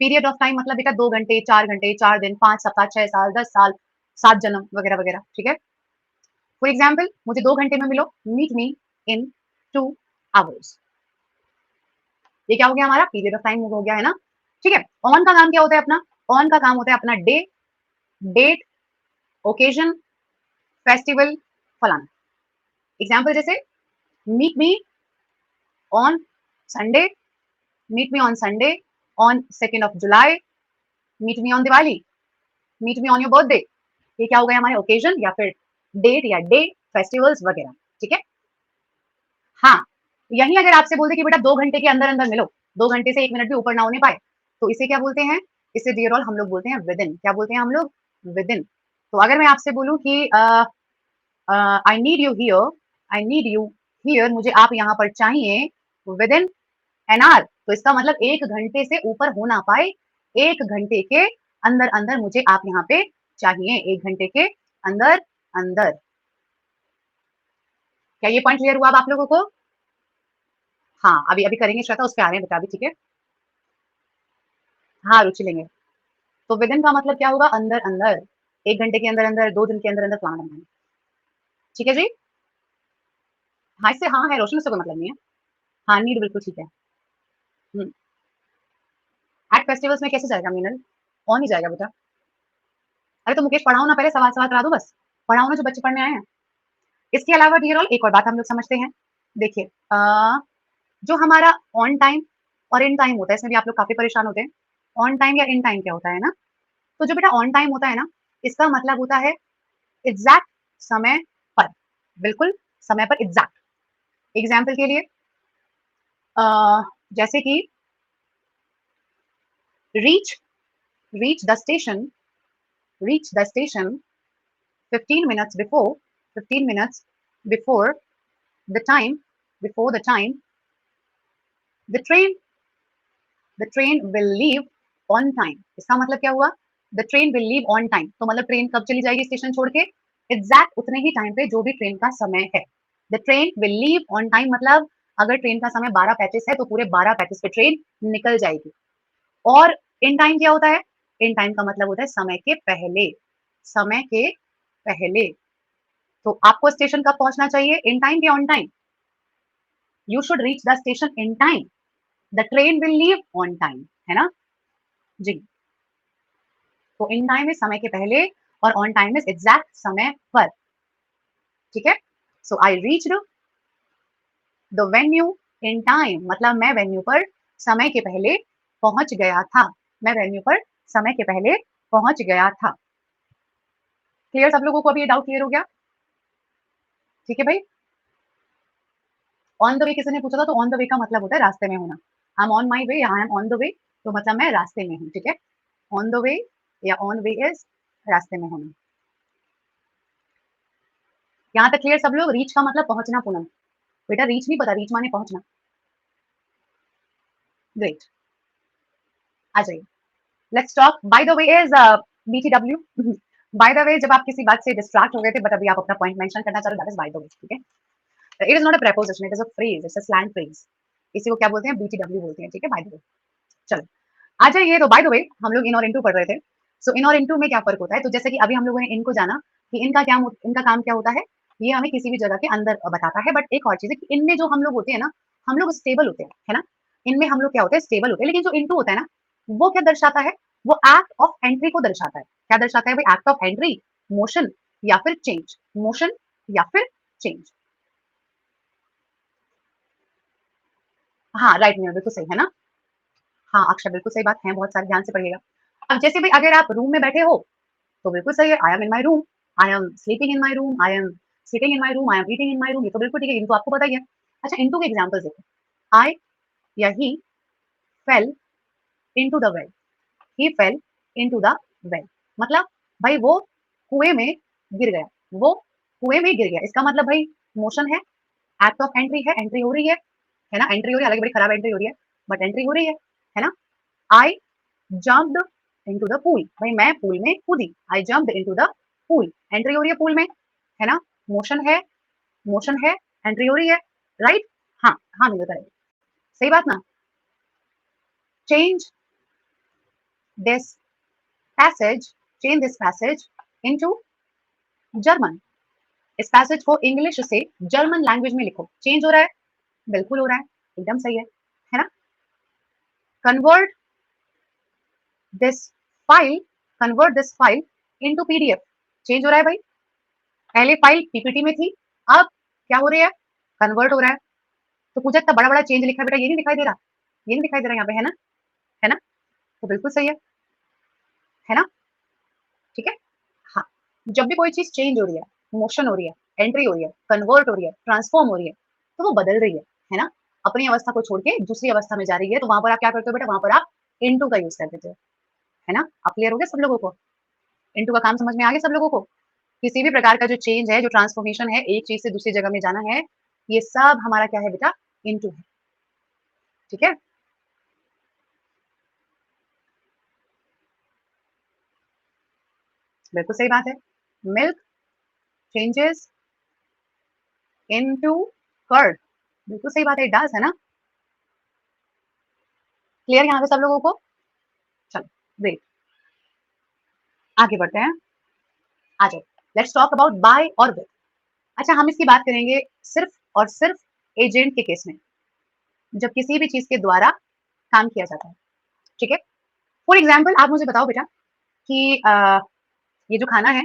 Period of time मतलब बेटा 2 घंटे, 4 घंटे, 4 दिन, 5 सप्ताह, 6 साल, 10 साल, 7 जन्म वगैरह-वगैरह, ठीक है? फॉर एग्जाम्पल, मुझे 2 घंटे में मिलो, मीट मी इन 2 आवर्स। ये क्या हो गया? हमारा पीरियड ऑफ टाइम हो गया, है ना? ठीक है? ऑन का काम क्या होता है अपना? ऑन का काम होता है अपना डे, डेट, ओकेजन, फेस्टिवल, फलाना। एग्जाम्पल जैसे meet me on Sunday, meet me on Sunday, on 2nd of July, meet me on Diwali, meet me on your birthday. ये क्या हो गया? हमारे ओकेजन या फिर डेट या डे, फेस्टिवल्स वगैरह, ठीक है? हाँ, यही अगर आपसे बोल दे कि बेटा 2 घंटे के अंदर-अंदर मिलो, 2 घंटे से 1 मिनट भी ऊपर ना होने पाए, तो इसे क्या बोलते हैं? इसे डियर ऑल हम लोग बोलते हैं विदिन। क्या बोलते हैं हम लोग? विदिन। तो अगर मैं आपसे बोलूँ कि I need you here, I need you here, मुझे आप यहाँ पर चाहिए विदिन एन आवर, तो इसका मतलब 1 घंटे से ऊपर हो ना पाए, 1 घंटे के अंदर-अंदर मुझे आप यहाँ पे चाहिए, 1 घंटे के अंदर-अंदर। क्या ये पॉइंट क्लियर हुआ अब आप लोगों को? हाँ, अभी करेंगे श्वेता, उस पे आ रहे हैं बेटा अभी, ठीक है? हाँ, रुचि लेंगे। तो विदिन का मतलब क्या होगा? अंदर-अंदर, 1 घंटे के अंदर-अंदर, 2 दिन के अंदर-अंदर प्लान बनाना। ठीक है जी? हाँ, इससे हाँ है, रोशनी, उससे कोई मतलब नहीं है। हाँ, नीड बिल्कुल ठीक है। हुँ। एट फेस्टिवल्स में कैसे जाएगा मीनल? ऑन ही जाएगा बेटा। अरे तो मुकेश पढ़ाओ ना, पहले सवाल-सवाल करा दो बस। पढ़ाओ ना जो बच्चे पढ़ने आए हैं। इसके अलावा डियर ऑल एक और बात हम लोग समझते हैं। देखिए जो हमारा ऑन टाइम और इन टाइम होता है, इसमें भी आप लोग काफ़ी परेशान होते हैं। ऑन टाइम या इन टाइम क्या होता है ना? तो जो बेटा ऑन टाइम होता है ना, इसका मतलब होता है एग्ज़ैक्ट समय पर, बिल्कुल समय पर एग्ज़ैक्ट। एग्ज़ाम्पल के लिए अ, जैसे कि reach reach the station, reach the station 15 minutes before, 15 minutes before the time, before the time the train, the train will leave on time. इसका मतलब क्या हुआ? The train will leave on time, तो मतलब ट्रेन कब चली जाएगी station छोड़ के? एग्जैक्ट उतने ही टाइम पे जो भी ट्रेन का समय है। The train will leave on time मतलब अगर ट्रेन का समय 12:35 है तो पूरे 12:35 पे ट्रेन निकल जाएगी। और इन टाइम क्या होता है? इन टाइम का मतलब होता है समय के पहले, समय के पहले। तो आपको स्टेशन कब पहुंचना चाहिए? इन टाइम या on time? You should reach the station in time. The train will leave on time, है ना? जी। तो इन टाइम इज समय के पहले और ऑन टाइम इज एग्जैक्ट समय पर, ठीक है? So I reached the venue in time मतलब मैं वेन्यू पर समय के पहले पहुंच गया था। मैं वेन्यू पर समय के पहले पहुंच गया था। क्लियर सब लोगों को? अभी ये डाउट क्लियर हो गया? ठीक है भाई। ऑन द वे किसी ने पूछा था, तो ऑन द वे का मतलब होता है रास्ते में होना। आई एम ऑन माई वे या I am on the way, तो मतलब मैं रास्ते में हूँ, ठीक है? ऑन द वे या ऑन वे इज रास्ते में होना। यहाँ तक क्लियर सब लोग? रीच का मतलब पहुंचना पूनम। बेटा रीच नहीं पता, रीच माने पहुंचना। ग्रेट, आ जाइए। Let's talk. By the way is BTW. By the way जब आप किसी बात से डिस्ट्रैक्ट हो गए थे बट अभी आप अपना पॉइंट मेंशन करना चाह रहे हो, that is by the way, ठीक है? It is not a preposition, it is a phrase, it's a slang phrase. इसी को क्या बोलते हैं? बीटीडब्ल्यू बोलते हैं, ठीक है? By the way. चलो आ जाइए। तो बाय द वे हम लोग इन और इनटू पढ़ रहे थे। सो इन और इनटू में क्या फ़र्क होता है? तो जैसे कि अभी हम लोगों ने इनको जाना कि इनका काम क्या होता है? ये हमें किसी भी जगह के अंदर बताता है। बट एक और चीज़ है कि इनमें जो हम लोग होते हैं ना, हम लोग स्टेबल होते हैं, है ना? इनमें हम लोग क्या होते हैं, स्टेबल होते हैं। लेकिन जो इनटू होता है ना, वो क्या दर्शाता है, वो एक्ट ऑफ एंट्री को दर्शाता है। क्या दर्शाता है भाई, एक्ट ऑफ एंट्री, मोशन या फिर चेंज, मोशन या फिर चेंज। हाँ राइट में बिल्कुल सही है ना। हाँ अक्षर बिल्कुल सही बात है, बहुत सारे ध्यान से पढ़िएगा। अब जैसे भाई अगर आप रूम में बैठे हो तो बिल्कुल सही है, I am in my room, I am sleeping in my room, I am sitting in my room, I am eating in my room, ये तो बिल्कुल ठीक है, इनको आपको पता ही है। अच्छा इनटू के एग्जाम्पल्स देखो, आई या he fell into the well, he fell into the well, मतलब भाई वो कुएं में गिर गया, वो कुएं में गिर गया, इसका मतलब भाई मोशन है, एक्ट ऑफ एंट्री है हो रही है ना, एंट्री हो रही है, हालांकि बड़ी खराब एंट्री हो रही है, बट एंट्री हो रही है ना। आई जम्प्ड इनटू द पूल, भाई मैं पूल में कूदी, आई jumped into the pool, entry हो रही है पूल में, है ना, मोशन है, मोशन है, एंट्री हो रही है, राइट। हाँ हाँ मिलो करेक्ट, सही बात ना। Change this passage, change this passage into German, इस पैसेज को इंग्लिश से जर्मन लैंग्वेज में लिखो, चेंज हो रहा है, बिल्कुल हो रहा है, एकदम सही है ना। Convert this file, convert this file into PDF, change हो रहा है भाई, पहले फाइल पीपीटी में थी, अब क्या हो रहा है, कन्वर्ट हो रहा है। तो पूछा इतना बड़ा बड़ा चेंज लिखा है बेटा, ये नहीं दिखाई दे रहा, ये नहीं दिखाई दे रहा यहाँ पे, है ना, तो बिल्कुल सही है ना, ठीक है। हाँ जब भी कोई चीज चेंज हो रही है, मोशन हो रही है, एंट्री हो रही है, कन्वर्ट हो रही है, ट्रांसफॉर्म हो रही है, तो वो बदल रही है ना, अपनी अवस्था को छोड़ के दूसरी अवस्था में जा रही है, तो वहां पर आप क्या करते हो बेटा, वहां पर आप इनटू का यूज कर देते हो, है ना। अब क्लियर हो गया सब लोगों को, इनटू का काम समझ में आ गया सब लोगों को। किसी भी प्रकार का जो चेंज है, जो ट्रांसफॉर्मेशन है, एक चीज से दूसरी जगह में जाना है, ये सब हमारा क्या है बेटा, इनटू है, ठीक है। बिल्कुल सही बात है, मिल्क चेंजेस इनटू कर्ड, बिल्कुल सही बात है, डज है ना। क्लियर यहाँ पे सब लोगों को, चलो ग्रेट, आगे बढ़ते हैं, आ जाओ, लेट्स टॉक अबाउट बाय और विद। अच्छा हम इसकी बात करेंगे सिर्फ और सिर्फ एजेंट के केस में, जब किसी भी चीज के द्वारा काम किया जाता है, ठीक है। फॉर एग्जाम्पल आप मुझे बताओ बेटा कि ये जो खाना है,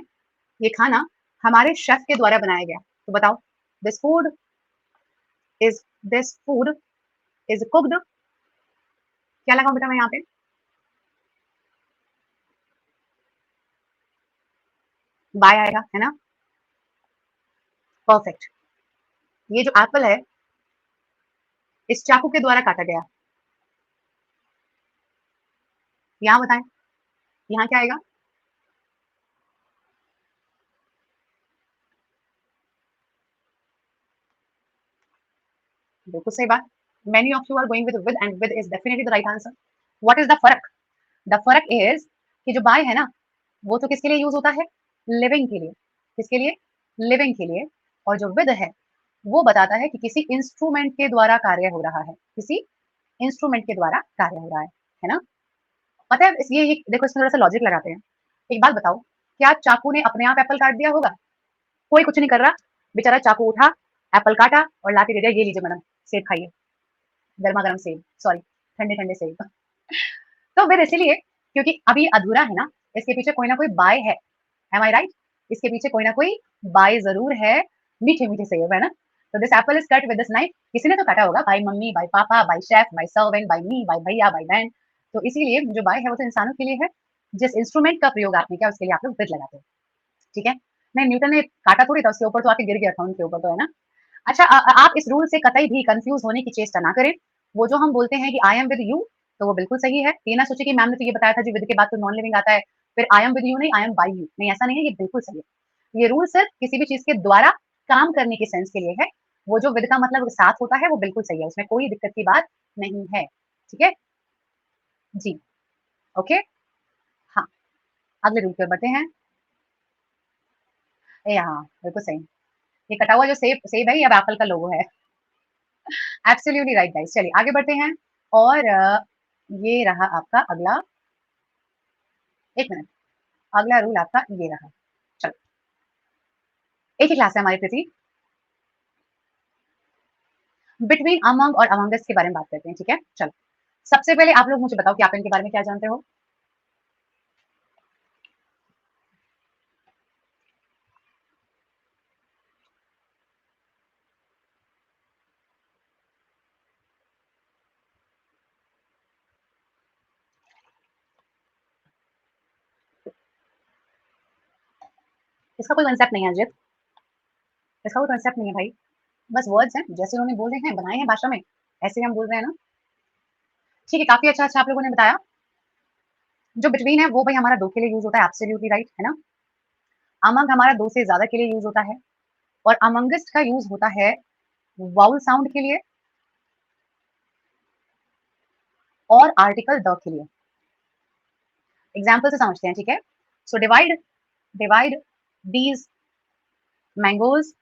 ये खाना हमारे शेफ के द्वारा बनाया गया, तो बताओ this food is, this food is cooked, क्या लगाऊं बेटा मैं यहाँ पे, बाय आएगा, है ना, परफेक्ट। ये जो एप्पल है इस चाकू के द्वारा काटा गया, यहाँ बताएं, यहाँ क्या आएगा, बिल्कुल सही बात, many of you are going with and with is definitely the right answer. What is the फर्क, द फर्क इज कि जो बाय है ना, वो तो किसके लिए यूज होता है, लिविंग के लिए, किसके लिए, लिविंग के लिए, और जो विद है वो बताता है कि किसी इंस्ट्रूमेंट के द्वारा कार्य हो रहा है, किसी इंस्ट्रूमेंट के द्वारा कार्य हो रहा है ना। पता है ये देखो इसमें थोड़ा सा लॉजिक लगाते हैं। एक बात बताओ, क्या चाकू ने अपने आप एप्पल काट दिया होगा, कोई कुछ नहीं कर रहा, बेचारा चाकू उठा, एप्पल काटा और लाके दे दिया, ये लीजिए मैडम सेब खाइए, गर्मा गर्म सेब, सॉरी ठंडे ठंडे सेब। तो फिर इसीलिए क्योंकि अभी अधूरा है ना, इसके पीछे कोई ना कोई बाय है, एम आई राइट, इसके पीछे कोई ना कोई बाय जरूर है, मीठे मीठे सेब है ना। तो this apple is cut with this knife, किसी ने तो काटा होगा, by mummy, by papa, by chef, by servant, by me, by bhaiya, by behen. तो इसीलिए जो बाय है वो तो इंसानों के लिए है, जिस इंस्ट्रूमेंट का प्रयोग आपने किया उसके लिए आप लोग विद लगाते हो, ठीक है। नहीं न्यूटन ने काटा थोड़ी था, उसके ऊपर तो आके गिर गया था उनके ऊपर, तो है ना। अच्छा आप इस रूल से कतई भी कंफ्यूज होने की चेष्टा ना करें, वो जो हम बोलते हैं कि आई एम विद यू, तो वो बिल्कुल सही है, ये ना सोचे कि मैम ने तो ये बताया था जी विद के बाद तो नॉन लिविंग आता है, फिर आई एम विद यू नहीं, आई एम बाय यू नहीं, ऐसा नहीं है, ये बिल्कुल सही है। ये रूल सिर्फ किसी भी चीज के द्वारा काम करने के सेंस के लिए है, वो जो विद का मतलब साथ होता है वो बिल्कुल सही है, उसमें कोई दिक्कत की बात नहीं है, ठीक है जी, ओके। हाँ अगले रूल पे बढ़ते हैं, हाँ बिल्कुल सही, ये कटा हुआ जो सेब सेब है ये अब एप्पल का लोगो है, एब्सोल्युटली राइट गाइस, चलिए आगे बढ़ते हैं। और ये रहा आपका अगला, एक मिनट, अगला रूल आपका ये रहा, चलो एक ही क्लास है हमारी प्रीति। बिटवीन, अमंग और अमंगस के बारे में बात करते हैं, ठीक है? चलो, सबसे पहले आप लोग मुझे बताओ कि आप इनके बारे में क्या जानते हो? इसका कोई कांसेप्ट नहीं है अजित, इसका कोई कांसेप्ट नहीं है भाई, बस वर्ड्स हैं, जैसे उन्होंने बोले हैं, बनाए हैं भाषा में, ऐसे ही हम बोल रहे हैं ना। ठीक है, काफ़ी अच्छा-अच्छा आप लोगों ने बताया। जो बिटवीन है वो भाई हमारा 2 के लिए यूज़ होता है, एब्सोल्यूटली राइट, है ना? अमंग हमारा 2 से ज़्यादा के लिए यूज़ होता है और अमंगस्ट का यूज़ होता है वाउल साउंड के लिए और आर्टिकल द के लिए। एग्ज़ाम्पल से समझते हैं, ठीक है? So divide divide these mangoes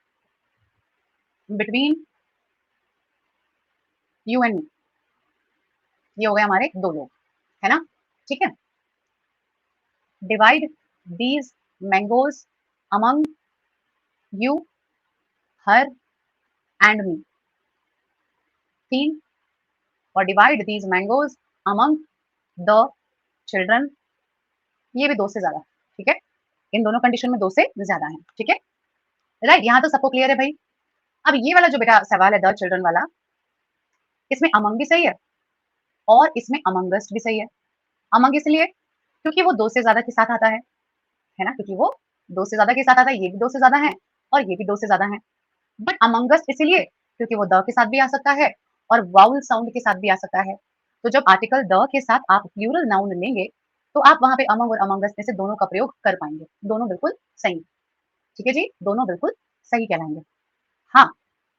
between you and me. ये हो गए हमारे 2 लोग, है ना? ठीक है? Divide these mangoes among you, her and me. 3 और divide these mangoes among the children, ये भी 2 से ज़्यादा, ठीक है? इन दोनों कंडीशन में 2 से ज़्यादा है, ठीक है? राइट, यहाँ तो सबको क्लियर है भाई। अब ये वाला जो बेटा सवाल है द चिल्ड्रन वाला, इसमें अमंग भी सही है और इसमें अमंगस्ट भी सही है। अमंग इसलिए क्योंकि वो 2 से ज़्यादा के साथ आता है ना? क्योंकि वो 2 से ज़्यादा के साथ आता है, ये भी 2 से ज़्यादा है और ये भी 2 से ज़्यादा है। बट अमंगस्ट इसीलिए क्योंकि वो द के साथ भी आ सकता है और वाउल साउंड के साथ भी आ सकता है। तो जब आर्टिकल द के साथ आप प्लूरल नाउन लेंगे, तो आप वहाँ पे अमंग और अमंगस्ट में से दोनों का प्रयोग कर पाएँगे। दोनों बिल्कुल सही, ठीक है जी? दोनों बिल्कुल सही कहलाएँगे। हाँ,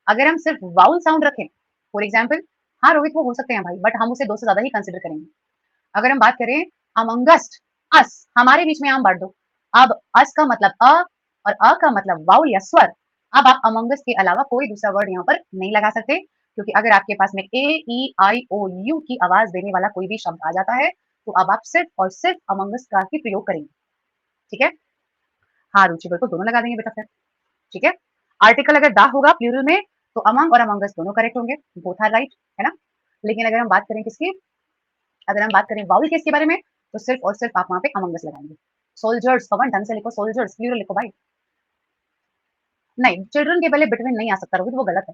अगर हम सिर्फ वाउल साउंड रखें, फॉर एग्जाम्पल, हाँ रोहित वो हो सकते हैं भाई, बट हम उसे 2 से ज़्यादा ही कंसिडर करेंगे। अगर हम बात करें अमंगस्ट, अस, हमारे बीच में आम बाँट दो। अब अस का मतलब और का मतलब वाउल या स्वर। अब आप अमंगस के अलावा कोई दूसरा वर्ड यहाँ पर नहीं लगा सकते, क्योंकि अगर आपके पास में ए, ई, आई, ओ, यू की आवाज देने वाला कोई भी शब्द आ जाता है, तो अब आप सिर्फ और सिर्फ अमंगस का ही प्रयोग करेंगे, ठीक है? हाँ, रुचि बिल्कुल दोनों लगा देंगे बेटा फिर, ठीक है? आर्टिकल अगर दा होगा प्लूरल में, तो अमंग और अमंगस दोनों करेक्ट होंगे, बोथ आर राइट, है ना? लेकिन अगर हम बात करें किसकी, अगर हम बात करें वाउल केस के बारे में, तो सिर्फ और सिर्फ आप वहाँ पे अमंगस लगाएंगे। सोल्जर्स, पवन ढंग से लिखो, सोल्जर्स प्लूरल लिखो भाई। नहीं, चिल्ड्रन के पहले बिटवीन नहीं आ सकता रोहित, वो गलत है।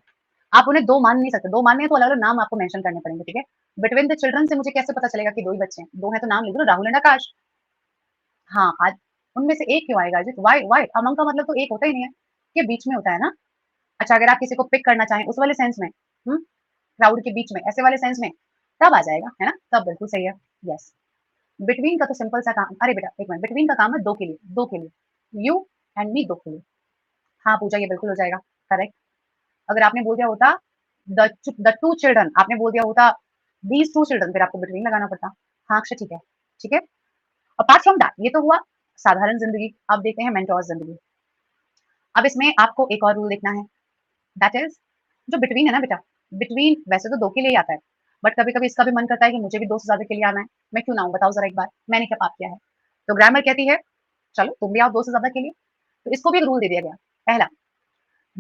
आप उन्हें 2 मान नहीं सकते, 2 मानने हैं तो अलग-अलग नाम आपको मेंशन करने पड़ेंगे, ठीक है? बिटवीन द चिल्ड्रन से मुझे कैसे पता चलेगा कि 2 ही बच्चे हैं? 2 हैं तो नाम लिख दो ना, राहुल एंड आकाश। हाँ, आज उनमें से एक क्यों आएगा अजित? Why why? अमंग का मतलब तो एक होता ही नहीं है, ये बीच में होता है ना? अच्छा, अगर आप किसी को पिक करना चाहें उस वाले सेंस में, हुँ? क्राउड के बीच में, ऐसे वाले सेंस में, तब आ जाएगा, है ना? तब बिल्कुल सही है, यस। बिटवीन का तो सिंपल सा काम, अरे बेटा एक मिनट, बिटवीन का काम है 2 के लिए, 2 के लिए। यू एंड मी, 2 के लिए। हाँ, पूजा ये बिल्कुल हो जाएगा, करेक्ट। अगर आपने बोल दिया होता द टू चिल्ड्रन, आपने बोल दिया होता दीज टू चिल्ड्रन, फिर आपको बिटवीन लगाना पड़ता। हाँ अक्षय ठीक है, ठीक है। अपार्ट फ्रॉम दैट, ये तो हुआ साधारण जिंदगी। अब देखते हैं मेंटोर्स जिंदगी। अब इसमें आपको एक और रूल देखना है, दैट इज जो बिटवीन है ना बेटा, बिटवीन वैसे तो 2 के लिए ही आता है, बट कभी-कभी इसका भी मन करता है कि मुझे भी 2 से ज़्यादा के लिए आना है। मैं क्यों ना आऊँ बताओ ज़रा एक बार, मैंने क्या पाप किया है? तो ग्रामर कहती है, चलो तुम भी आओ 2 से ज़्यादा के लिए। तो इसको भी एक रूल दे दिया गया। पहला,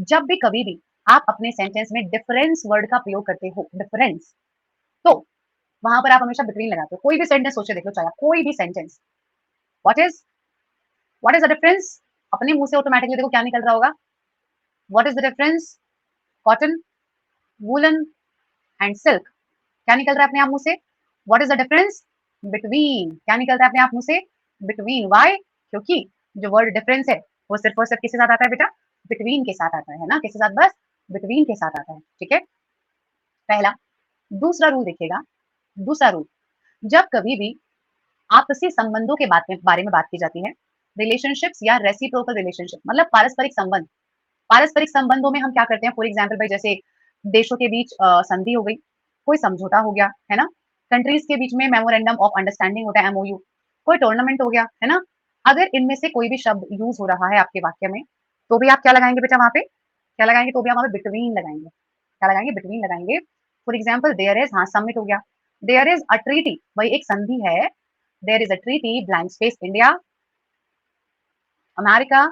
जब भी कभी भी आप अपने सेंटेंस में डिफरेंस वर्ड का प्रयोग करते हो, डिफरेंस, तो वहां पर आप हमेशा बिटवीन लगाते हो। कोई भी सेंटेंस सोचे देख लो, चाहे आप कोई भी sentence, what is what is the difference, अपने मुंह से ऑटोमेटिकली देखो क्या निकल रहा होगा। What is the difference, cotton, woollen and silk. क्या निकल रहा है अपने आप मुंह से? What is the difference between. क्या निकल रहा है अपने आप मुंह से? बिटवीन। वाई? क्योंकि जो वर्ड डिफरेंस है वो सिर्फ और सिर्फ किसके साथ आता है बेटा? बिटवीन के साथ आता है ना, किसके साथ? बस बिटवीन के साथ आता है, ठीक है? पहला। दूसरा रूल देखिएगा, दूसरा रूल, जब कभी भी आपसी संबंधों के बारे में बात की जाती है, रिलेशनशिप्स या रेसिप्रोकल रिलेशनशिप मतलब पारस्परिक संबंध, पारस्परिक संबंधों में हम क्या करते हैं, फॉर एग्जाम्पल भाई जैसे देशों के बीच संधि हो गई, कोई समझौता हो गया, है ना? कंट्रीज के बीच में मेमोरेंडम ऑफ अंडरस्टैंडिंग होता है, एमओयू, कोई टूर्नामेंट हो गया, है ना? अगर इनमें से कोई भी शब्द यूज हो रहा है आपके वाक्य में, तो भी आप क्या लगाएंगे बेटा वहां पे? क्या लगाएंगे? तो भी आप वहां पे बिटवीन लगाएंगे। क्या लगाएंगे? बिटवीन लगाएंगे। फॉर एग्जाम्पल देयर इज, हाँ सबमिट हो गया। देयर इज अ ट्रीटी, भाई एक संधि है। There is a treaty, blank space, India, America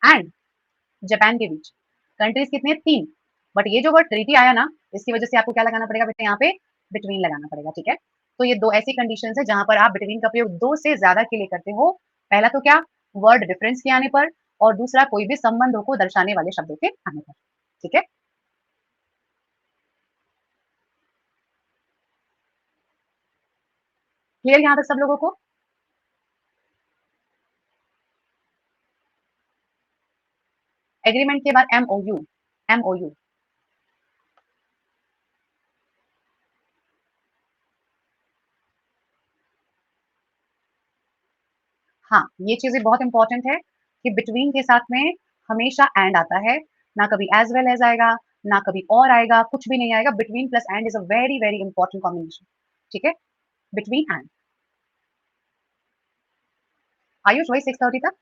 and Japan के बीच। कंट्रीज कितने? 3। बट ये जो वर्ड ट्रीटी आया ना, इसकी वजह से आपको क्या लगाना पड़ेगा बेटा, यहाँ पे बिटवीन लगाना पड़ेगा, ठीक है। तो ये दो ऐसी कंडीशन है जहां पर आप बिटवीन का प्रयोग दो से ज्यादा के लिए करते हो। पहला तो क्या, वर्ड डिफरेंस के आने पर, और दूसरा कोई भी संबंधों को दर्शाने वाले शब्दों के आने पर, ठीक है। क्लियर यहां तक सब लोगों को? एग्रीमेंट के बाद एमओयू, एमओयू, हाँ, ये चीजें बहुत इंपॉर्टेंट है कि बिटवीन के साथ में हमेशा एंड आता है, ना कभी एज वेल एज आएगा, ना कभी और आएगा, कुछ भी नहीं आएगा। Between plus and is a very very important combination, ठीक है। Between and. आयुष वही 6:30 तक,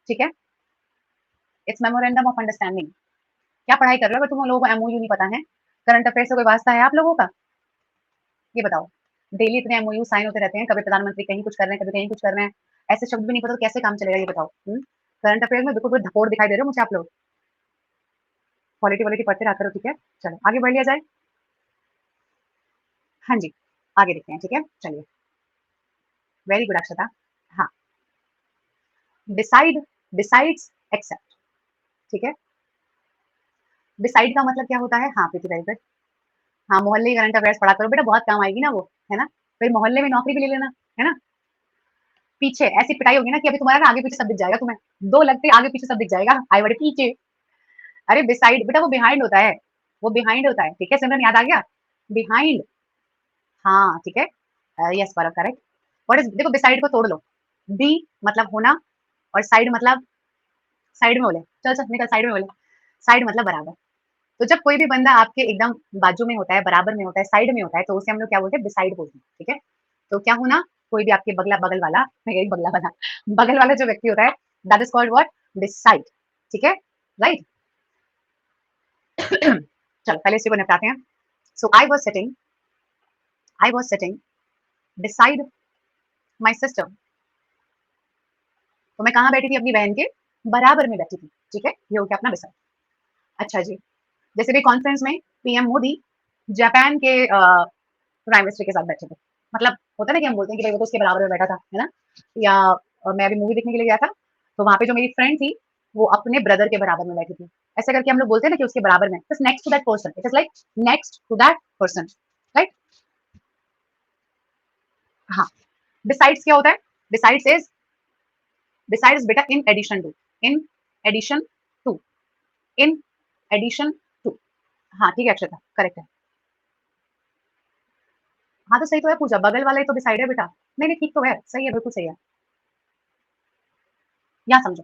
ठीक है। It's memorandum of understanding. क्या पढ़ाई कर रहे हो अगर तुम लोगों को एमओयू नहीं पता है? करंट अफेयर से कोई वास्ता है आप लोगों का? ये बताओ। डेली इतने एमओयू साइन होते रहते हैं, कभी प्रधानमंत्री कहीं कुछ कर रहे हैं, कभी कहीं कुछ कर रहे हैं। ऐसे शब्द भी नहीं पता तो कैसे काम चलेगा, ये बताओ। करंट अफेयर में बिल्कुल कोई धपोड़ दिखाई दे रहे हो मुझे आप लोग? क्वालिटी वालिटी पढ़ते रहा करो, ठीक है। चलो आगे बढ़ लिया जाए। हाँ जी, आगे देखते हैं, ठीक है, चलिए। वेरी गुड अक्षता। हाँ, डिसाइड, डिसाइड्स, एक्सेप्ट, ठीक है। डिसाइड का मतलब क्या होता है? हाँ प्रीति, वेरी गुड। हाँ, मोहल्ले करंट अफेयर्स पढ़ा करो बेटा, बहुत काम आएगी ना वो, है ना। फिर मोहल्ले में नौकरी भी ले लेना, है ना। पीछे ऐसी पिटाई होगी ना कि अभी तुम्हारा ना आगे पीछे सब दिख जाएगा तुम्हें। दो लगते आगे पीछे सब दिख जाएगा, आए बड़े पीछे। अरे बिसाइड बेटा वो बिहाइंड होता है, वो बिहाइंड होता है, ठीक है। सिमरन याद आ गया? बिहाइंड, हाँ ठीक है। यस पर करेक्ट। व्हाट इज, देखो बिसाइड को तोड़ लो। बी मतलब होना, और साइड मतलब साइड में बोले, चल चल निकल साइड में बोले। साइड मतलब बराबर। तो जब कोई भी बंदा आपके एकदम बाजू में होता है, बराबर में होता है, साइड में होता है, तो उसे हम लोग क्या बोलते हैं? बिसाइड बोलते हैं, ठीक है। तो क्या होना, कोई भी आपके बगला बगल वाला, मैं यही बगला वाला, बगल वाला जो व्यक्ति होता है, that is called what? Beside, ठीक है, राइट। चलो पहले इसी को निपटाते हैं। So I was sitting beside my sister। तो मैं कहाँ बैठी थी? अपनी बहन के बराबर में बैठी थी, ठीक है। ये हो गया अपना beside। अच्छा जी, जैसे भी कॉन्फ्रेंस में पीएम मोदी जापान के प्राइम मिनिस्टर के साथ बैठे थे। मतलब होता है ना कि हम बोलते हैं कि भाई वो तो उसके बराबर में बैठा था, है ना। या मैं अभी मूवी देखने के लिए गया था, तो वहां पे जो मेरी फ्रेंड थी, वो अपने ब्रदर के बराबर में बैठी थी। ऐसे करके हम लोग बोलते हैं ना कि उसके बराबर में, just next to that person, it is like next to that person, right. हाँ, बिसाइड्स क्या होता है? बिसाइड्स इज, बिसाइड्स बेटा in addition to, in addition to, in addition to. हाँ ठीक है अक्षता, करेक्ट है। हाँ तो सही तो है पूजा, बगल वाला ही तो बिसाइड है बेटा। नहीं नहीं ठीक तो है, सही है, बिल्कुल सही है। यहाँ समझो,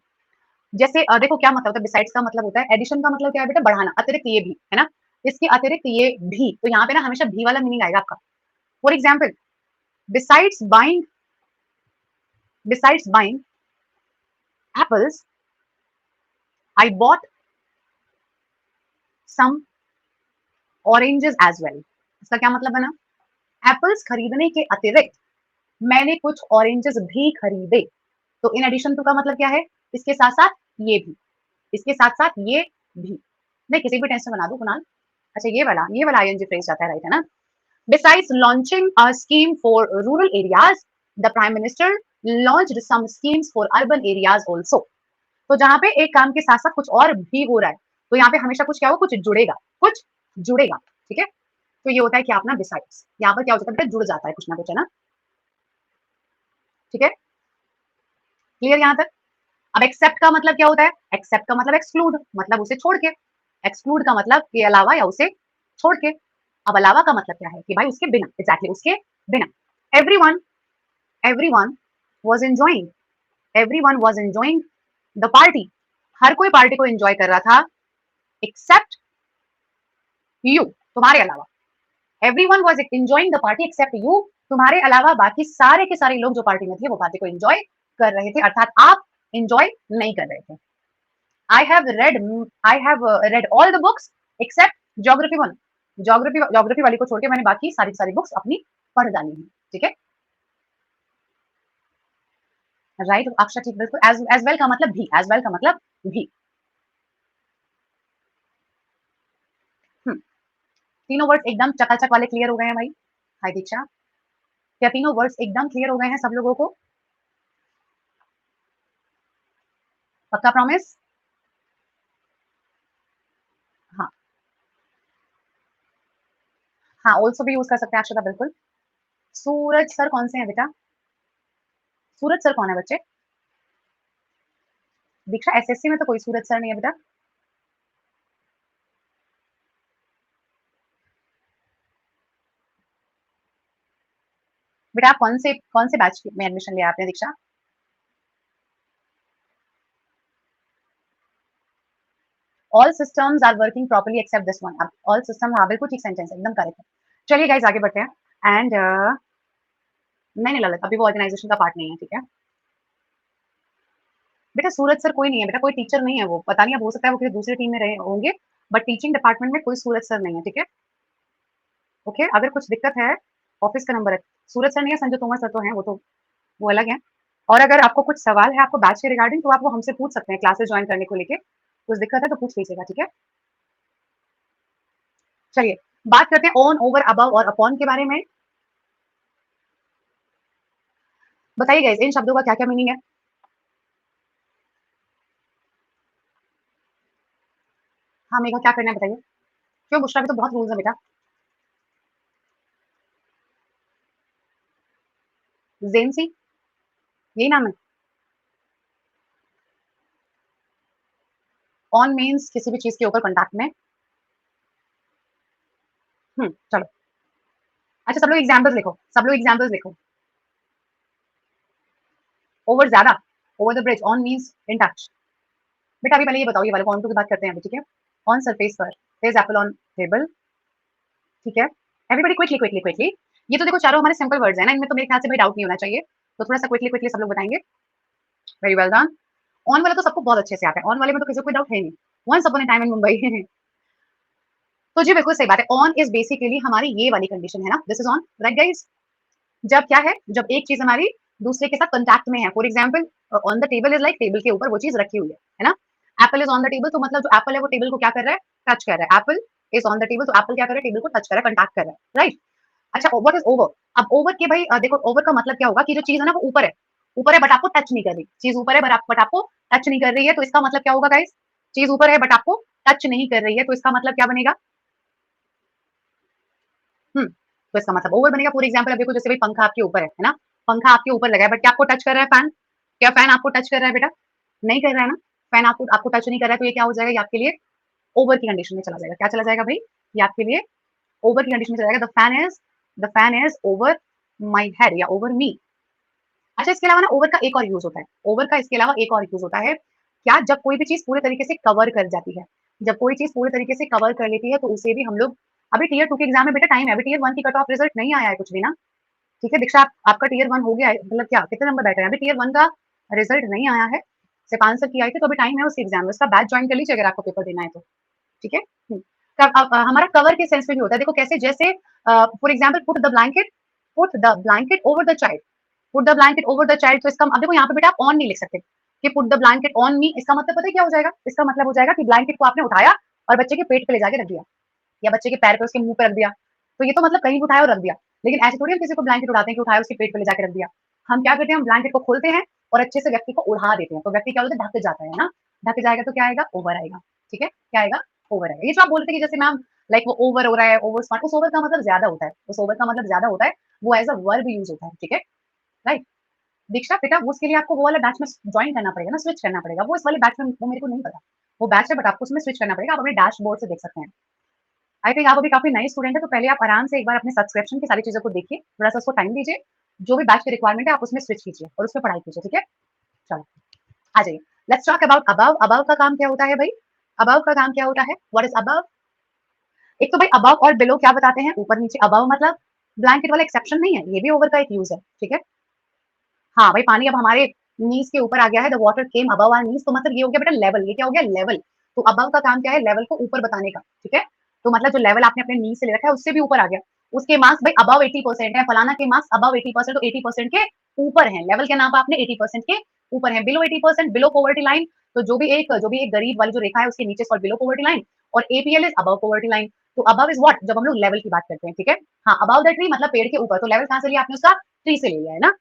जैसे देखो क्या मतलब होता है, बिसाइड्स का मतलब होता है, एडिशन का मतलब क्या है बेटा? बढ़ाना, अतिरिक्त ये भी, है ना। इसके अतिरिक्त ये भी, तो यहाँ पे ना हमेशा भी वाला मीनिंग आएगा आपका। For example, besides buying, besides buying apples, I bought some oranges as well. इसका क्या मतलब बना? एप्पल्स खरीदने के अतिरिक्त मैंने कुछ ऑरेंजेस भी खरीदे। तो इन एडिशन टू का मतलब क्या है? इसके साथ साथ ये भी, इसके साथ साथ ये भी। मैं किसी भी टेंस में बना दूं कुणाल। अच्छा ये वाला आईएनजी फ्रेज जाता है, राइट, है ना। Besides launching a scheme for rural areas, the Prime Minister launched some schemes for urban areas also। तो जहां पे एक काम के साथ साथ कुछ और भी हो रहा है, तो यहाँ पे हमेशा कुछ क्या हो, कुछ जुड़ेगा, कुछ जुड़ेगा, ठीक है। तो ये होता है क्या अपना बिसाइड्स। यहाँ पर क्या हो जाता है? जुड़ जाता है कुछ ना कुछ, है ना, ठीक है। क्लियर यहाँ तक? अब एक्सेप्ट का मतलब क्या होता है? एक्सेप्ट का मतलब एक्सक्लूड, मतलब उसे छोड़ के। एक्सक्लूड का मतलब के अलावा या उसे छोड़ के। अब अलावा का मतलब क्या है? कि भाई उसके बिना, एग्जैक्टली उसके बिना। Everyone, everyone was enjoying, everyone was enjoying the party. हर कोई पार्टी को एंजॉय कर रहा था, एक्सेप्ट यू, तुम्हारे अलावा। Everyone was enjoying the party except you, तुम्हारे अलावा बाकी सारे के सारे लोग जो पार्टी में थे वो पार्टी को एंजॉय कर रहे थे, अर्थात आप एंजॉय नहीं कर रहे थे। I have read, I have read all the books except geography one. Geography वाली को छोड़ के मैंने बाकी सारी सारी बुक्स अपनी पढ़ डाली है, ठीक है, राइट अक्षर ठीक बिल्कुल। एज वेल का मतलब भी, एज वेल का मतलब भी। तीनों वर्ड्स एकदम चकाचक वाले क्लियर हो गए हैं भाई। हाय दीक्षा, क्या तीनों वर्ड्स एकदम क्लियर हो गए हैं सब लोगों को? पक्का प्रॉमिस? हाँ हाँ, ऑल्सो भी यूज कर सकते हैं अक्षता, बिल्कुल। सूरज सर कौन से हैं बेटा? सूरज सर कौन है बच्चे? दीक्षा एसएससी में तो कोई सूरज सर नहीं है बेटा। बेटा आप कौन से बैच में एडमिशन लिया आपने Diksha? All systems are working properly except this one. अब ऑल सिस्टम, हाँ बिल्कुल ठीक सेंटेंस है, एकदम करेक्ट है। चलिए गाइस आगे बढ़ते हैं एंड नहीं नहीं ललित, अभी वो ऑर्गेनाइजेशन का पार्ट नहीं है, ठीक है। बेटा सूरज सर कोई नहीं है बेटा, कोई टीचर नहीं है वो, पता नहीं, अब हो सकता है वो किसी दूसरी टीम में रहे होंगे, बट टीचिंग डिपार्टमेंट में कोई सूरज सर नहीं है, ठीक है। ओके, अगर कुछ दिक्कत है, ऑफिस का नंबर है। सूरज सर नहीं है, संजय तोमर सर तो हैं, वो अलग है। और अगर आपको कुछ सवाल है आपको बैच के रिगार्डिंग, तो आप वो हमसे पूछ सकते हैं क्लासेस ज्वाइन करने को लेके, कुछ दिक्कत है तो पूछ लीजिएगा, ठीक है। चलिए बात करते हैं ऑन, ओवर, अबव और अपॉन के बारे में। बताइए गाइस इन शब्दों का क्या क्या मीनिंग है? हाँ मेघा क्या करना है बताइए। क्यों बुशरा, भी तो बहुत रूल्स है बेटा। जेनसी, यही नाम है। ऑन मीन्स किसी भी चीज के ऊपर कॉन्टैक्ट में। चलो। अच्छा सब लोग एग्जाम्पल्स लिखो, सब लोग एग्जाम्पल्स लिखो। ओवर ज्यादा, over the bridge, on means in touch. बेटा अभी पहले ये बताओ, ये वाले कौन की बात करते हैं अभी, ठीक है। ऑन सरफेस पर, there is apple on table, ठीक है। Everybody quickly quickly quickly. ये तो देखो चारों हमारे सिंपल वर्ड्स हैं ना, इनमें तो मेरे ख्याल से भाई डाउट नहीं होना चाहिए, तो थोड़ा सा क्विकली क्विकली सब लोग बताएंगे। Very well done. ऑन वाला तो सबको बहुत अच्छे से आता है, ऑन वाले में तो किसी को कोई डाउट है नहीं। Once upon a time in Mumbai तो जी बिल्कुल सही बात है, ऑन इज बेसिकली हमारी ये वाली कंडीशन है ना, this is on, right guys. जब क्या है, जब एक चीज हमारी दूसरे के साथ कांटेक्ट में है, for example on the table is like table के ऊपर वो चीज रखी हुई है ना। Apple is on the table, तो मतलब जो एप्पल है वो टेबल को क्या कर रहा है, टच कर रहा है। Apple is on the table, तो एप्पल क्या कर रहा है, टेबल को टच कर रहा है, कांटेक्ट कर रहा है, राइट। अच्छा व्हाट इज ओवर? अब ओवर के भाई देखो, ओवर का मतलब क्या होगा कि जो चीज है ना वो ऊपर है, ऊपर है बट आपको टच नहीं कर रही, चीज ऊपर है बट आपको टच नहीं कर रही है, तो इसका मतलब क्या होगा गाइस? चीज ऊपर है बट आपको टच नहीं कर रही है, तो इसका मतलब क्या बनेगा? तो इसका मतलब ओवर बनेगा। फॉर एग्जांपल अब देखो, जैसे भाई पंखा आपके ऊपर है ना, पंखा आपके ऊपर लगा है बट क्या आपको टच कर रहा है फैन? क्या फैन आपको टच कर रहा है बेटा? नहीं कर रहा है ना। फैन आपको आपको टच नहीं कर रहा है, तो ये क्या हो जाएगा, ये आपके लिए ओवर की कंडीशन में चला जाएगा। क्या चला जाएगा भाई? ये आपके लिए ओवर की कंडीशन में चला जाएगा। The fan is over my head या ओवर मी। अच्छा इसके अलावा ना ओवर का एक और यूज होता है, ओवर का इसके अलावा एक और यूज होता है। क्या? जब कोई भी चीज पूरे तरीके से कवर कर जाती है, जब कोई चीज पूरे तरीके से कवर कर लेती है तो उसे भी हम लोग, अभी टीयर 2 के एग्जाम में बेटा टाइम है, अभी टीयर 1 की कट ऑफ रिजल्ट नहीं आया है कुछ भी ना, ठीक है। दीक्षा आपका टीयर 1 हो गया है, मतलब क्या कितने नंबर बैठे हैं? अभी टीयर 1 का रिजल्ट नहीं आया है, सिर्फ आंसर की आई थी, तो अभी टाइम है उसके एग्जाम में, उसका बैच ज्वाइन कर लीजिए अगर आपको पेपर देना है तो, ठीक है। हमारा कवर के सेंस में भी होता है, देखो कैसे, जैसे for example put the blanket over the child, put the blanket over the child, तो इसका अब देखो यहाँ पे बेटा आप ऑन नहीं लिख सकते कि put the blanket on me, इसका मतलब पता है क्या हो जाएगा? इसका मतलब हो जाएगा कि ब्लैंकेट को आपने उठाया और बच्चे के पेट पे ले जाके रख दिया, या बच्चे के पैर पे उसके मुंह पे रख दिया, तो ये तो मतलब कहीं भी उठाया और रख दिया। लेकिन ऐसे थोड़ी हम किसी को ब्लैंकेट उठाते हैं कि उठाया उसके पेट पे ले जाके रख दिया। हम क्या करते हैं, हम ब्लैंकेट को खोलते हैं और अच्छे से व्यक्ति को उड़ा देते हैं, तो व्यक्ति क्या होता है, ढक जाता है ना, ढक जाएगा तो क्या आएगा, ओवर आएगा, ठीक है। क्या आएगा? ओवर आएगा। ये जो आप बोलते हैं कि जैसे मैम लाइक वो ओवर हो रहा है, ओवर स्मार्ट, उस ओवर का मतलब ज्यादा होता है, उस ओवर का मतलब ज्यादा होता है, वो एज अ वर्ब यूज होता है, ठीक है, राइट। दीक्षा बेटा वो उसके लिए आपको वो वाला बैच में ज्वाइन करना पड़ेगा ना, स्विच करना पड़ेगा, वो इस वाले बैच में वो मेरे को नहीं पता, वो बैच है बट आपको उसमें स्विच करना पड़ेगा, आप अपने डैशबोर्ड से देख सकते हैं। आई थिंक आप अभी काफी नए स्टूडेंट है, तो पहले आप आराम से एक बार अपने सब्सक्रिप्शन की सारी चीजों को देखिए, थोड़ा सा उसको टाइम दीजिए, जो भी बैच की रिक्वायरमेंट है आप उसमें स्विच कीजिए और उसमें पढ़ाई कीजिए, ठीक है। चलो आ जाइए, let's talk about above. Above का काम क्या होता है भाई? अबव का काम क्या होता है? What is above? एक तो भाई अबव और बिलो क्या बताते हैं, ऊपर नीचे। अबव मतलब ब्लैंकेट वाला एक्सेप्शन नहीं है, ये भी ओवर का एक यूज है, ठीक है। हाँ भाई पानी अब हमारे नीज के ऊपर आ गया है, the water came above our knees, तो मतलब ये हो गया बेटा लेवल, ये क्या हो गया, लेवल। तो अबव का काम क्या है, लेवल को ऊपर बताने का, ठीक है। तो मतलब जो लेवल आपने अपने नीज से ले रखा है उससे भी ऊपर आ गया, उसके मार्क्स भाई अबव 80% है, फलाना के मार्क्स अबव 80%, तो 80% के ऊपर है, लेवल के नाम पर आपने 80% के ऊपर है, बिलो 80% बिलो पॉवर्टी लाइन, तो जो भी एक गरीब वाली जो रेखा है उसके नीचे बिलो पॉवर्टी लाइन, और APL is above poverty line. तो अबव इज व्हाट, जब हम लोग लेवल की बात करते हैं, ठीक है। हाँ, अबव द ट्री मतलब पेड़ के ऊपर, तो लेवल कहां से लिया आपने उसका, ट्री से ले लिया है ना।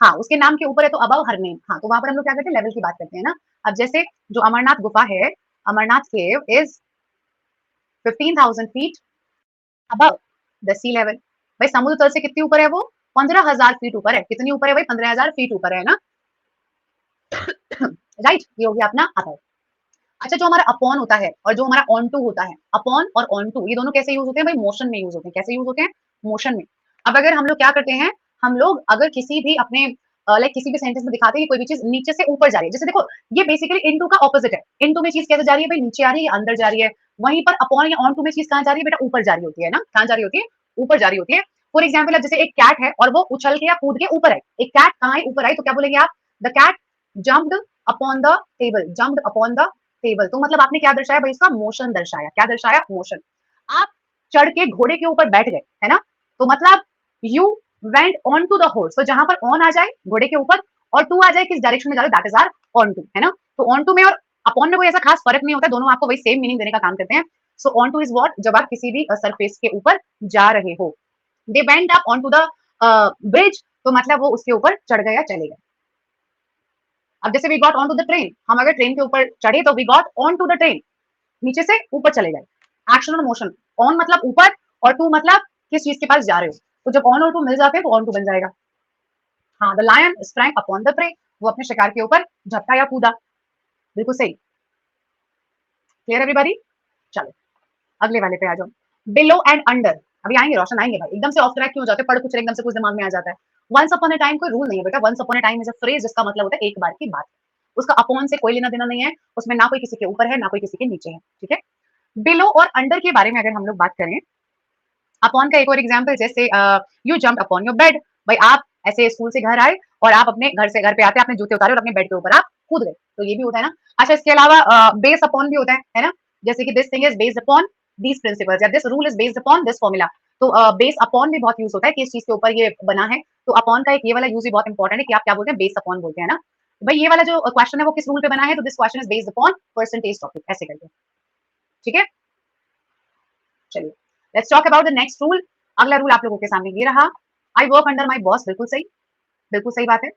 हाँ, उसके नाम के ऊपर है तो अबव हर नेम, हाँ, तो वहां पर हम लोग क्या करते हैं, लेवल की बात करते हैं ना। अब जैसे जो अमरनाथ गुफा है, Amarnath cave is 15,000 feet above the sea level. भाई समुद्र तल से कितनी ऊपर है वो, 15,000 फीट ऊपर है। कितनी ऊपर है भाई, 15,000 फीट ऊपर है ना। राइट, ये हो गया अपना अबव। अच्छा, जो हमारा अपॉन होता है और जो हमारा ऑन टू होता है, अपॉन और ऑन टू, ये दोनों कैसे यूज होते हैं भाई, मोशन में यूज होते हैं। कैसे यूज होते हैं, मोशन में। अब अगर हम लोग क्या करते हैं, हम लोग अगर किसी भी अपने लाइक किसी भी सेंटेंस में दिखाते हैं कि कोई भी चीज नीचे से ऊपर जा रही है, जैसे देखो ये बेसिकली इनटू का ऑपोजिट है। इनटू में चीज कैसे जा रही है भाई, नीचे आ रही है या अंदर जा रही है। वहीं पर अपॉन या ऑन टू में चीज कहां जा रही है बेटा, ऊपर जा रही होती है ना। कहां जा रही होती है, ऊपर जा रही होती है। फॉर एग्जाम्पल, अब जैसे एक कैट है और वो उछल के या कूद के ऊपर आई, एक कैट कहां आई, ऊपर आई, तो क्या बोलेंगे आप, the cat jumped upon the table, jumped upon the table. तो मतलब आपने क्या दर्शाया भाई, इसका मोशन दर्शाया। क्या दर्शाया, मोशन। आप चढ़ के घोड़े के ऊपर बैठ गए, है ना, तो मतलब you went on to the horse. तो जहां पर ऑन आ जाए घोड़े के ऊपर और टू आ जाए किस डायरेक्शन में जा रहे, that is or on to, है ना। तो ऑन टू में और अपॉन में कोई ऐसा खास फर्क नहीं होता, दोनों आपको वही सेम मीनिंग देने का काम करते हैं। So on two is what, जब आप किसी भी सरफेस के ऊपर जा रहे हो। They went up on to the bridge, तो मतलब वो उसके ऊपर चढ़ गए या चले गए। अब जैसे we got on to the train, हम अगर ट्रेन के ऊपर चढ़े तो we got on to the train, नीचे से ऊपर चले गए। एक्शन और मोशन, ऑन मतलब ऊपर और टू मतलब किस चीज के पास जा रहे हो। तो जब ऑन और टू मिल जाते हैं तो ऑन टू बन जाएगा। हाँ, the lion sprang upon the prey, वो अपने शिकार के ऊपर झपटा या कूदा। बिल्कुल सही। Clear everybody. चलो अगले वाले पे आ जाओ, बिलो एंड अंडर। अभी आएंगे रोशन, आएंगे भाई। एकदम से ऑफ ट्रैक क्यों हो जाते हैं, पढ़ कुछ एकदम से कुछ दिमाग में आ जाता है। वंस अपॉन अ टाइम कोई रूल नहीं है बेटा। Once upon a time is a phrase जिसका मतलब होता है एक बार की बात। उसका अपॉन से कोई लेना देना नहीं है, उसमें ना कोई किसी के ऊपर है ना कोई किसी के नीचे है, ठीक है। बिलो और अंडर के बारे में अगर हम लोग बात करें, अपॉन का एक और एग्जांपल, जैसे you jump upon your bed. भाई आप ऐसे स्कूल से घर आए और आप अपने घर पे आते आपने जूते उतारे और अपने बेड के ऊपर आप कूद गए, तो ये भी होता है ना। अच्छा, इसके अलावा बेस अपॉन भी होता है ना। जैसे कि this thing is based upon these principles या this rule is based upon this formula. तो बेस अपॉन भी बहुत यूज होता है कि इस चीज के ऊपर ये बना है। तो अपॉन का एक ये वाला यूज भी बहुत इंपॉर्टेंट है कि आप क्या बोलते हैं, बेस अपॉन बोलते हैं ना। भाई ये वाला जो क्वेश्चन है वो किस रूल पे बना है, तो this question is based upon percentage topic, ऐसे करके, ठीक है। चलिए let's talk about the next rule. अगला रूल आप लोगों के सामने ये रहा, I work under my boss. बिल्कुल सही, बिल्कुल सही बात है।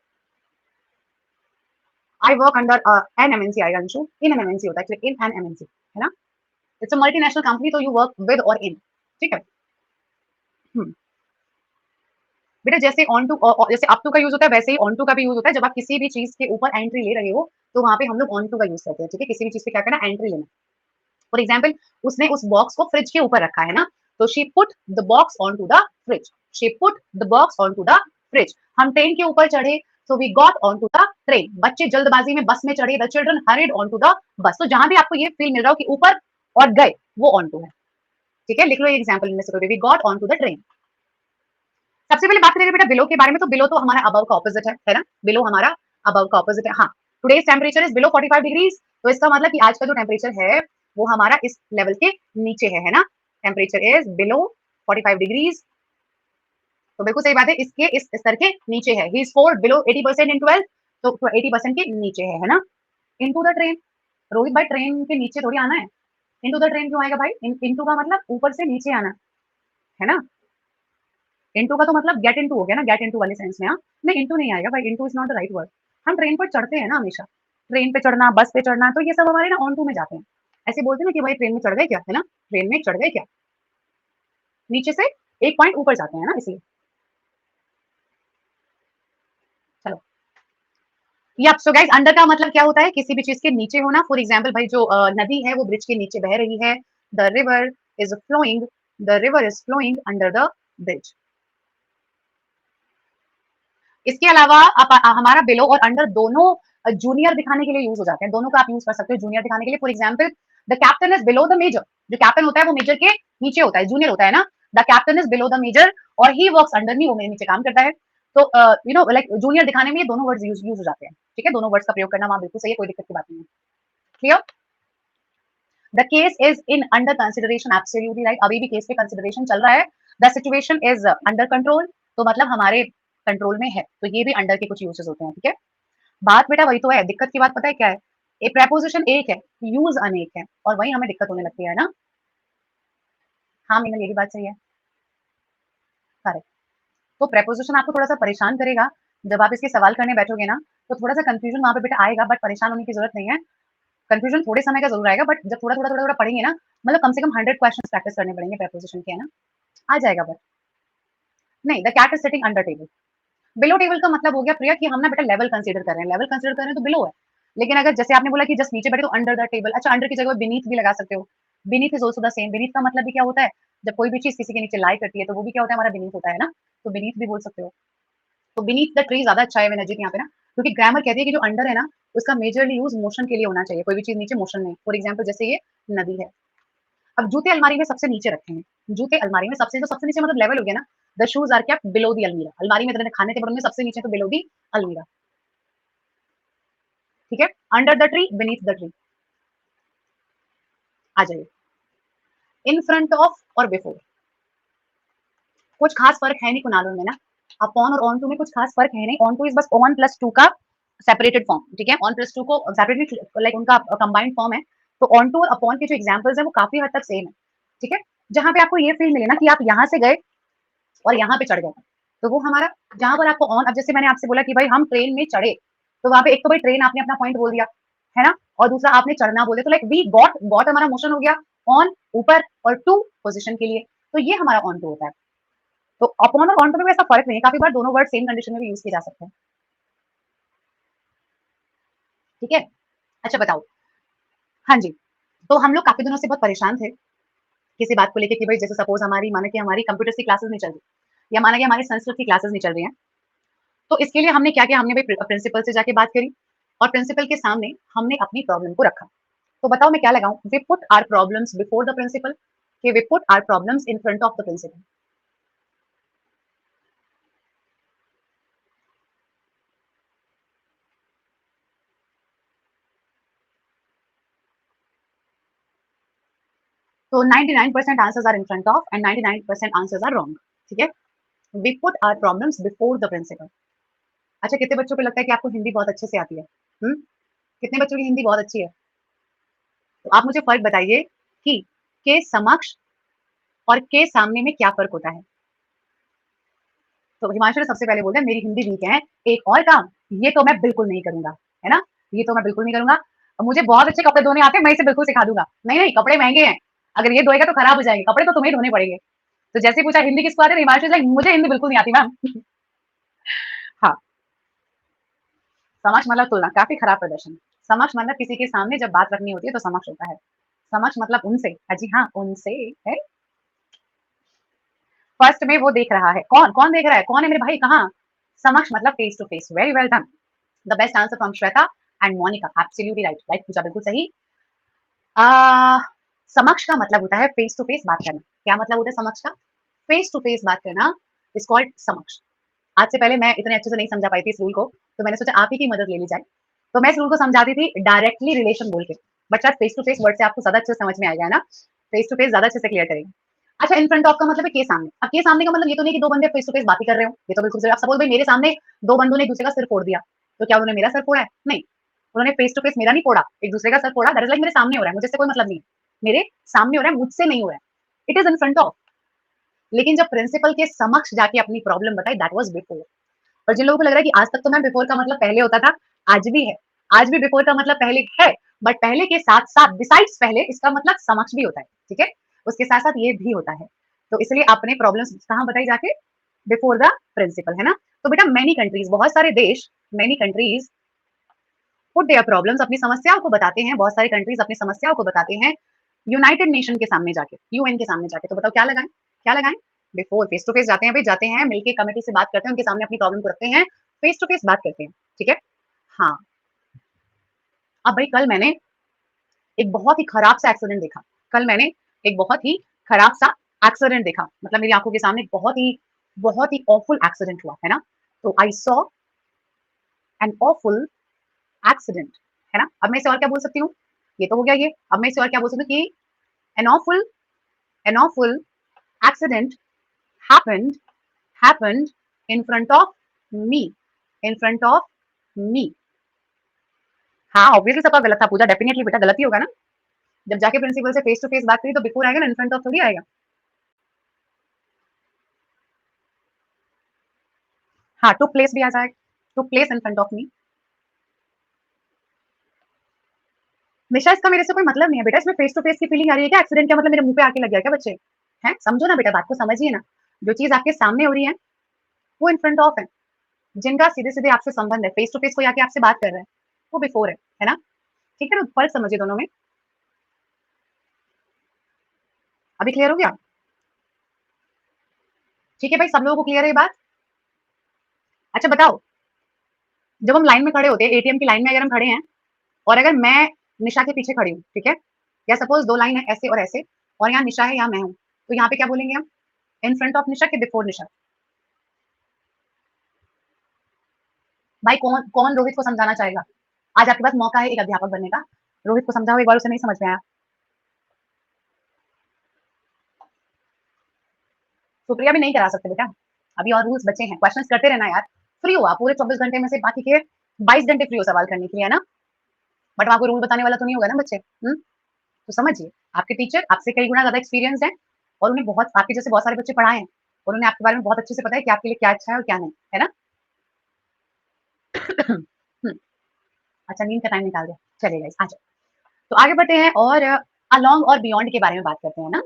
I work under an MNC, I Anshu, in an MNC होता है, इन एन एमएनसी, है ना। इट्स अ मल्टीनेशनल कंपनी, तो यू वर्क विद और इन, ठीक है। बेटा जैसे ऑन टू, जैसे अप टू का यूज होता है वैसे ही ऑन टू का भी यूज होता है। जब आप किसी भी चीज के ऊपर एंट्री ले रहे हो तो वहां पे हम लोग ऑन टू का यूज करते हैं, ठीक है। किसी भी चीज पे क्या करना, एंट्री लेना। फॉर एग्जाम्पल, उसने उस बॉक्स को फ्रिज के ऊपर रखा है ना, तो she put the box on to the fridge, she put the box on to the fridge. हम ट्रेन के ऊपर चढ़े, so we got onto the train। बच्चे जल्दबाजी में बस में चढ़े, the children hurried onto the bus। तो जहां भी आपको ये फील मिल रहा हो कि ऊपर और गए, वो onto है, ठीक है। लिख लो ये एग्जांपल में से कोई भी, we got onto the train। सबसे पहले बात करेंगे बेटा बिलो के बारे में, तो बिलो तो हमारा अबव का ऑपोजिट है ना। बिलो हमारा अबव का ऑपोजिट है। हाँ, today's temperature is below 45 degrees, तो इसका मतलब कि आज का जो टेम्परेचर है वो हमारा इस लेवल के नीचे है ना। टेम्परेचर इज बिलो 45 डिग्रीज, तो बिल्कुल सही बात है, इसके इस स्तर के नीचे है। ही स्कोर्ड बिलो 80% इन 12, तो 80% के नीचे है ना। इनटू द ट्रेन, रोहित भाई ट्रेन के नीचे थोड़ी आना है। इनटू द ट्रेन क्यों आएगा भाई, इनटू का मतलब ऊपर से नीचे आना, है ना। इनटू का तो मतलब गेट इनटू हो गया ना, गेट इनटू वाले सेंस में। हाँ, नहीं इनटू नहीं आएगा भाई, into is not the right word. हम ट्रेन पर चढ़ते हैं ना हमेशा, ट्रेन पे चढ़ना, बस पे चढ़ना, तो ये सब हमारे ना ऑन टू में जाते हैं। ऐसे बोलते हैं ना कि भाई ट्रेन में चढ़ गए क्या, है ना, ट्रेन में चढ़ गए क्या, नीचे से एक पॉइंट ऊपर जाते हैं ना, इसलिए। चलो, या सो गाइस, अंडर का मतलब क्या होता है, किसी भी चीज के नीचे होना। फॉर एग्जाम्पल भाई जो नदी है वो ब्रिज के नीचे बह रही है, the river is flowing, the river is flowing under the bridge. इसके अलावा हमारा बिलो और अंडर दोनों जूनियर दिखाने के लिए यूज हो जाते हैं, दोनों का आप यूज कर सकते हो जूनियर दिखाने के लिए। For example, the captain is below the major, जो कैप्टन होता है वो मेजर के नीचे होता है, जूनियर होता है ना। The captain is below the major और ही वर्क्स अंडर मी, वो मेरे नीचे काम करता है। तो यू नो लाइक जूनियर दिखाने में ये दोनों वर्ड्स यूज हो जाते हैं, ठीक है। दोनों वर्ड्स का प्रयोग करना वहां बिल्कुल सही है, कोई दिक्कत की बात नहीं है। Clear. The case is in under consideration, absolutely right, अभी भी केस पे कंसिडरेशन चल रहा है। The situation is under control, तो मतलब हमारे कंट्रोल में है, तो ये भी अंडर के कुछ यूजेस होते हैं, ठीक है। बात बेटा वही तो है, दिक्कत की बात पता है क्या है? ए प्रेपोज़िशन एक है, यूज़ अनेक है और वही हमें दिक्कत होने लगती है ना? हाँ, मीनल ये भी बात सही है। करेक्ट। तो प्रेपोज़िशन आपको थोड़ा-सा परेशान करेगा, जब आप इसके सवाल करने बैठोगे ना, तो थोड़ा-सा कन्फ्यूज़न वहाँ पे बेटा आएगा बट परेशान होने की ज़रूरत नहीं है। कन्फ्यूज़न थोड़े समय का ज़रूर आएगा बट जब थोड़ा-थोड़ा पढ़ेंगे ना, मतलब कम से कम 100 क्वेश्चन्स प्रैक्टिस करने पड़ेंगे प्रेपोज़िशन के, है ना? आ जाएगा बट नहीं, the cat is sitting under table. Below table का मतलब हो गया प्रिया कि हम ना बेटा लेवल कंसीडर कर रहे हैं, लेवल कंसीडर कर रहे हैं तो बिलो है। लेकिन अगर जैसे आपने बोला कि जस्ट नीचे बैठे तो अंडर द टेबल, अच्छा अंडर की जगह बीनीथ भी लगा सकते हो। Beneath is also the same, beneath का मतलब भी क्या होता है? जब कोई भी चीज़ किसी के नीचे लाई करती है तो वो भी क्या होता है हमारा बीनीथ होता है ना? तो बीनीथ भी बोल सकते हो। तो बीनीथ द ट्री ज़्यादा अच्छा है विनरजीत यहाँ पे ना, क्योंकि ग्रामर कहती है कि जो अंडर है ना, उसका मेजरली यूज़ मोशन के लिए होना चाहिए, कोई भी चीज़ नीचे मोशन में। फॉर एग्जांपल जैसे ये नदी है। अब जूते अलमारी में सबसे नीचे रखे हैं, जूते अलमारी में सबसे तो सबसे नीचे मतलब लेवल हो गया ना, the shoes are kept below the almirah, अलमारी में तेरे खाने टेबल में सबसे नीचे तो बिलो द अलमीरा, ठीक है? Under the tree, beneath the tree, आ जाइए। इन फ्रंट ऑफ और बिफोर, कुछ खास फ़र्क है नहीं कुनालों में ना, अपॉन और ऑन टू में कुछ खास फ़र्क है नहीं, ऑन टू इज़ बस ऑन प्लस टू का सेपरेटेड फॉर्म, ठीक है? ऑन प्लस टू को सेपरेटली लाइक उनका कंबाइंड फॉर्म है, तो ऑन टू और अपॉन के जो एग्ज़ाम्पल्स हैं वो काफ़ी हद तक सेम है, ठीक है? जहाँ पे आपको ये फ़ील मिले ना कि आप यहाँ से गए और यहाँ पे चढ़ गए। तो वो हमारा जहाँ पर आपको ऑन अब जैसे मैंने आपसे बोला कि भाई हम ट्रेन में चढ़े, तो वहाँ पे एक तो भाई ट्रेन आपने अपना पॉइंट बोल दिया, है ना? और दूसरा आपने चढ़ना बोले तो लाइक वी गॉट हमारा मोशन हो गया ऑन ऊपर और टू पोज़ीशन के लिए, तो ये हमारा ऑन टू होता है। तो अपॉन और ऑन टू में भी ऐसा फ़र्क नहीं है, काफ़ी बार दोनों वर्ड सेम कंडीशन में भी यूज़ किए जा सकते हैं, ठीक है? अच्छा बताओ हाँ जी, तो हम लोग काफ़ी दिनों से बहुत परेशान थे, किसी बात को लेके कि भाई जैसे सपोज़ हमारी माना कि हमारी कंप्यूटर्स की क्लासेस नहीं चल रही, या माना कि हमारी संस्कृत की क्लासेस नहीं चल रही हैं। तो इसके लिए हमने क्या किया, हमने भाई प्रिंसिपल से जाके बात करी और प्रिंसिपल के सामने हमने अपनी प्रॉब्लम को रखा। तो बताओ मैं क्या लगाऊँ? We put our problems before the principal कि we put our problems in front of the principal. तो 99% answers are in front of and 99% answers are wrong, ठीक है? We put our problems before the principal. अच्छा कितने बच्चों को लगता है कि आपको हिंदी बहुत अच्छे से आती है? हुँ? कितने बच्चों की हिंदी बहुत अच्छी है? तो आप मुझे फ़र्क बताइए कि के समक्ष और के सामने में क्या फ़र्क होता है? तो हिमांशु ने सबसे पहले बोल दिया मेरी हिंदी वीक है, एक और काम, ये तो मैं बिल्कुल नहीं करूँगा, है ना? ये तो मैं बिल्कुल नहीं करूँगा। मुझे बहुत अच्छे कपड़े धोने आते हैं, मैं इसे बिल्कुल सिखा दूँगा। नहीं, नहीं, कपड़े महँगे हैं, अगर ये धोएगा तो खराब हो जाएँगे, कपड़े तो तुम्हें ही धोने पड़ेंगे। तो जैसे ही पूछा हिंदी किसको आती है? हिमांशु इज़ लाइक मुझे हिंदी बिल्कुल नहीं आती मैम। हाँ, समक्ष मतलब तुलना, काफ़ी खराब प्रदर्शन। समक्ष मतलब किसी के सामने जब बात रखनी होती है तो समक्ष होता है। समक्ष मतलब उनसे, जी हाँ, उनसे है। फर्स्ट में वो देख रहा है, कौन? कौन देख रहा है? कौन है मेरे भाई कहाँ? समक्ष मतलब face to face, very well done. The best answer from Shweta and Monika, absolutely right, right पूछा बिल्कुल सही। आ, समक्ष का मतलब होता है फेस टू फेस बात करना। क्या मतलब होता है समक्ष का? फेस टू फेस बात करना इज कॉल्ड समक्ष। आज से पहले मैं इतने अच्छे से नहीं समझा पाई थी इस रूल को, तो मैंने सोचा आप ही की मदद ले ली जाए। तो मैं इस रूल को समझाती थी डायरेक्टली रिलेशन बोल के, बट शायद फेस टू फेस वर्ड से आपको ज्यादा अच्छे से समझ में आएगा, है ना? फेस टू फेस ज्यादा अच्छे से क्लियर करेंगे। अच्छा इन फ्रंट ऑफ का मतलब है के सामने। अब के सामने का मतलब ये तो नहीं कि दो बंदे फेस टू फेस बात ही कर रहे हो, ये तो बिल्कुल आप सपोज भाई मेरे सामने दो बंदों ने एक दूसरे का सिर फोड़ दिया, तो क्या उन्होंने मेरा सर फोड़ा है? नहीं, उन्होंने फेस टू फेस मेरा नहीं फोड़ा, एक दूसरे का सर फोड़ा, दैट इज लाइक मेरे सामने हो रहा है, मुझे इससे कोई मतलब नहीं है, मेरे सामने हो रहा है, मुझसे नहीं हो रहा है, it is in front of. लेकिन जब प्रिंसिपल के समक्ष जाके अपनी प्रॉब्लम बताई दैट वाज बिफोर। और जिन लोगों को लग रहा है कि आज तक तो मैम बिफोर का मतलब पहले होता था, आज भी है, आज भी बिफोर का मतलब पहले है, बट पहले के साथ साथ बिसाइड्स पहले इसका मतलब समक्ष भी होता है, ठीक है? उसके साथ साथ ये भी होता है, तो इसलिए आपने प्रॉब्लम कहाँ बताई जाके? बिफोर द प्रिंसिपल, है ना? तो बेटा मेनी कंट्रीज, बहुत सारे देश, many countries put their problems, अपनी समस्याओं को बताते हैं, बहुत सारे कंट्रीज अपनी समस्याओं को बताते हैं यूनाइटेड नेशन के सामने जाके, यूएन के सामने जाके। तो बताओ क्या लगाएं? क्या लगाएं? बिफोर, फेस टू फेस जाते हैं भाई, जाते हैं मिलके कमेटी से बात करते हैं, उनके सामने अपनी प्रॉब्लम को रखते हैं, फेस टू फेस बात करते हैं, ठीक है? हाँ, अब भाई कल मैंने एक बहुत ही खराब सा एक्सीडेंट देखा, कल मैंने एक बहुत ही खराब सा एक्सीडेंट देखा, मतलब मेरी आंखों के सामने बहुत ही ऑफुल एक्सीडेंट हुआ, है ना? तो I saw an awful accident, है ना? अब मैं इसे और क्या बोल सकती हूँ? ये तो हो गया ये, अब मैं इसे और क्या बोल सकती हूँ कि N awful N awful accident happened happened in front of me, in front of me, हाँ, ऑब्वियसली सबका गलत था पूजा, डेफिनिटली बेटा गलत ही होगा ना। जब जाके प्रिंसिपल से फेस टू फेस बात करी तो बिफोर आएगा ना, इन फ्रंट ऑफ थोड़ी आएगा। हाँ, टुक प्लेस भी आ जाएगा, took place in front of me. Nisha इसका मेरे से कोई मतलब नहीं है बेटा, इसमें फेस टू फेस की फीलिंग आ रही है क्या? एक्सीडेंट का मतलब मेरे मुंह पे आके लग गया क्या बच्चे? हैं? समझो ना बेटा, बात को समझिए ना। जो चीज़ आपके सामने हो रही है, वो इन फ्रंट ऑफ है। जिनका सीधे-सीधे आपसे संबंध है, फेस टू फेस कोई आके आपसे बात कर रहा है, वो बिफोर है ना? ठीक है ना? फ़र्क समझिए दोनों में। अभी क्लियर हो गया? ठीक है भाई, सब लोगों को क्लियर है ये बात? अच्छा बताओ, जब हम लाइन में खड़े होते हैं, एटीएम की लाइन में अगर हम खड़े हैं और अगर मैं निशा के पीछे खड़ी हूँ, ठीक है? या सपोज़ 2 लाइन है ऐसे और ऐसे और यहाँ निशा है, यहाँ मैं हूँ। तो यहाँ पे क्या बोलेंगे हम? इन फ्रंट ऑफ निशा के बिफोर निशा? भाई कौन कौन रोहित को समझाना चाहेगा? आज आपके पास मौका है एक अध्यापक बनने का। रोहित को समझाओ एक बार, उसे नहीं समझ में आया। सुप्रिया भी नहीं करा सकते बेटा। अभी और रूल्स बचे हैं। क्वेश्चंस करते रहना यार। फ्री हो आप पूरे 24 घंटे में से, बाकी के 22 घंटे फ्री हो सवाल करने के लिए, है ना? बट वहाँ कोई रूल बताने वाला तो नहीं होगा ना बच्चे। तो समझिए, आपके टीचर आपसे कई गुना ज़्यादा एक्सपीरियंस्ड हैं और उन्हें बहुत आपके जैसे बहुत सारे बच्चे पढ़ाए हैं और उन्हें आपके बारे में बहुत अच्छे से पता है कि आपके लिए क्या अच्छा है और क्या नहीं, है ना? हुँ, अच्छा नींद का टाइम निकाल दिया। चलिए गाइस आ जाओ। तो आगे बढ़ते हैं और अलोंग और बियॉन्ड के बारे में बात करते हैं ना?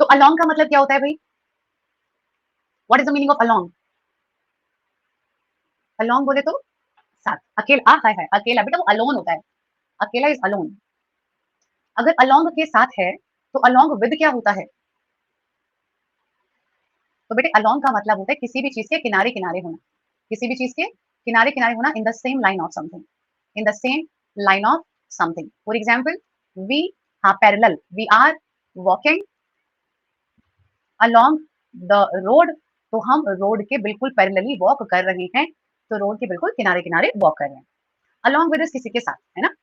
तो अलोंग का मतलब क्या होता है भई? What is the meaning of along? Along बोले तो साथ, अकेला हाय हाय! अकेला बेटा वो अलोन होता है। अकेला इज़ अलोन। अगर अलोंग के साथ है, तो अलोंग विद क्या होता है? तो बेटे अलोंग का मतलब होता है किसी भी चीज़ के किनारे-किनारे होना। किसी भी चीज़ के किनारे-किनारे होना in the same line of something. In the same line of something. For example we हाँ, parallel we are walking along the road, तो हम रोड के बिल्कुल पैरेलली वॉक कर रहे हैं। तो रोड के बिल्कुल किनारे-किनारे वॉक कर रहे हैं। अलोंग विद इज़ किसी के साथ, है ना?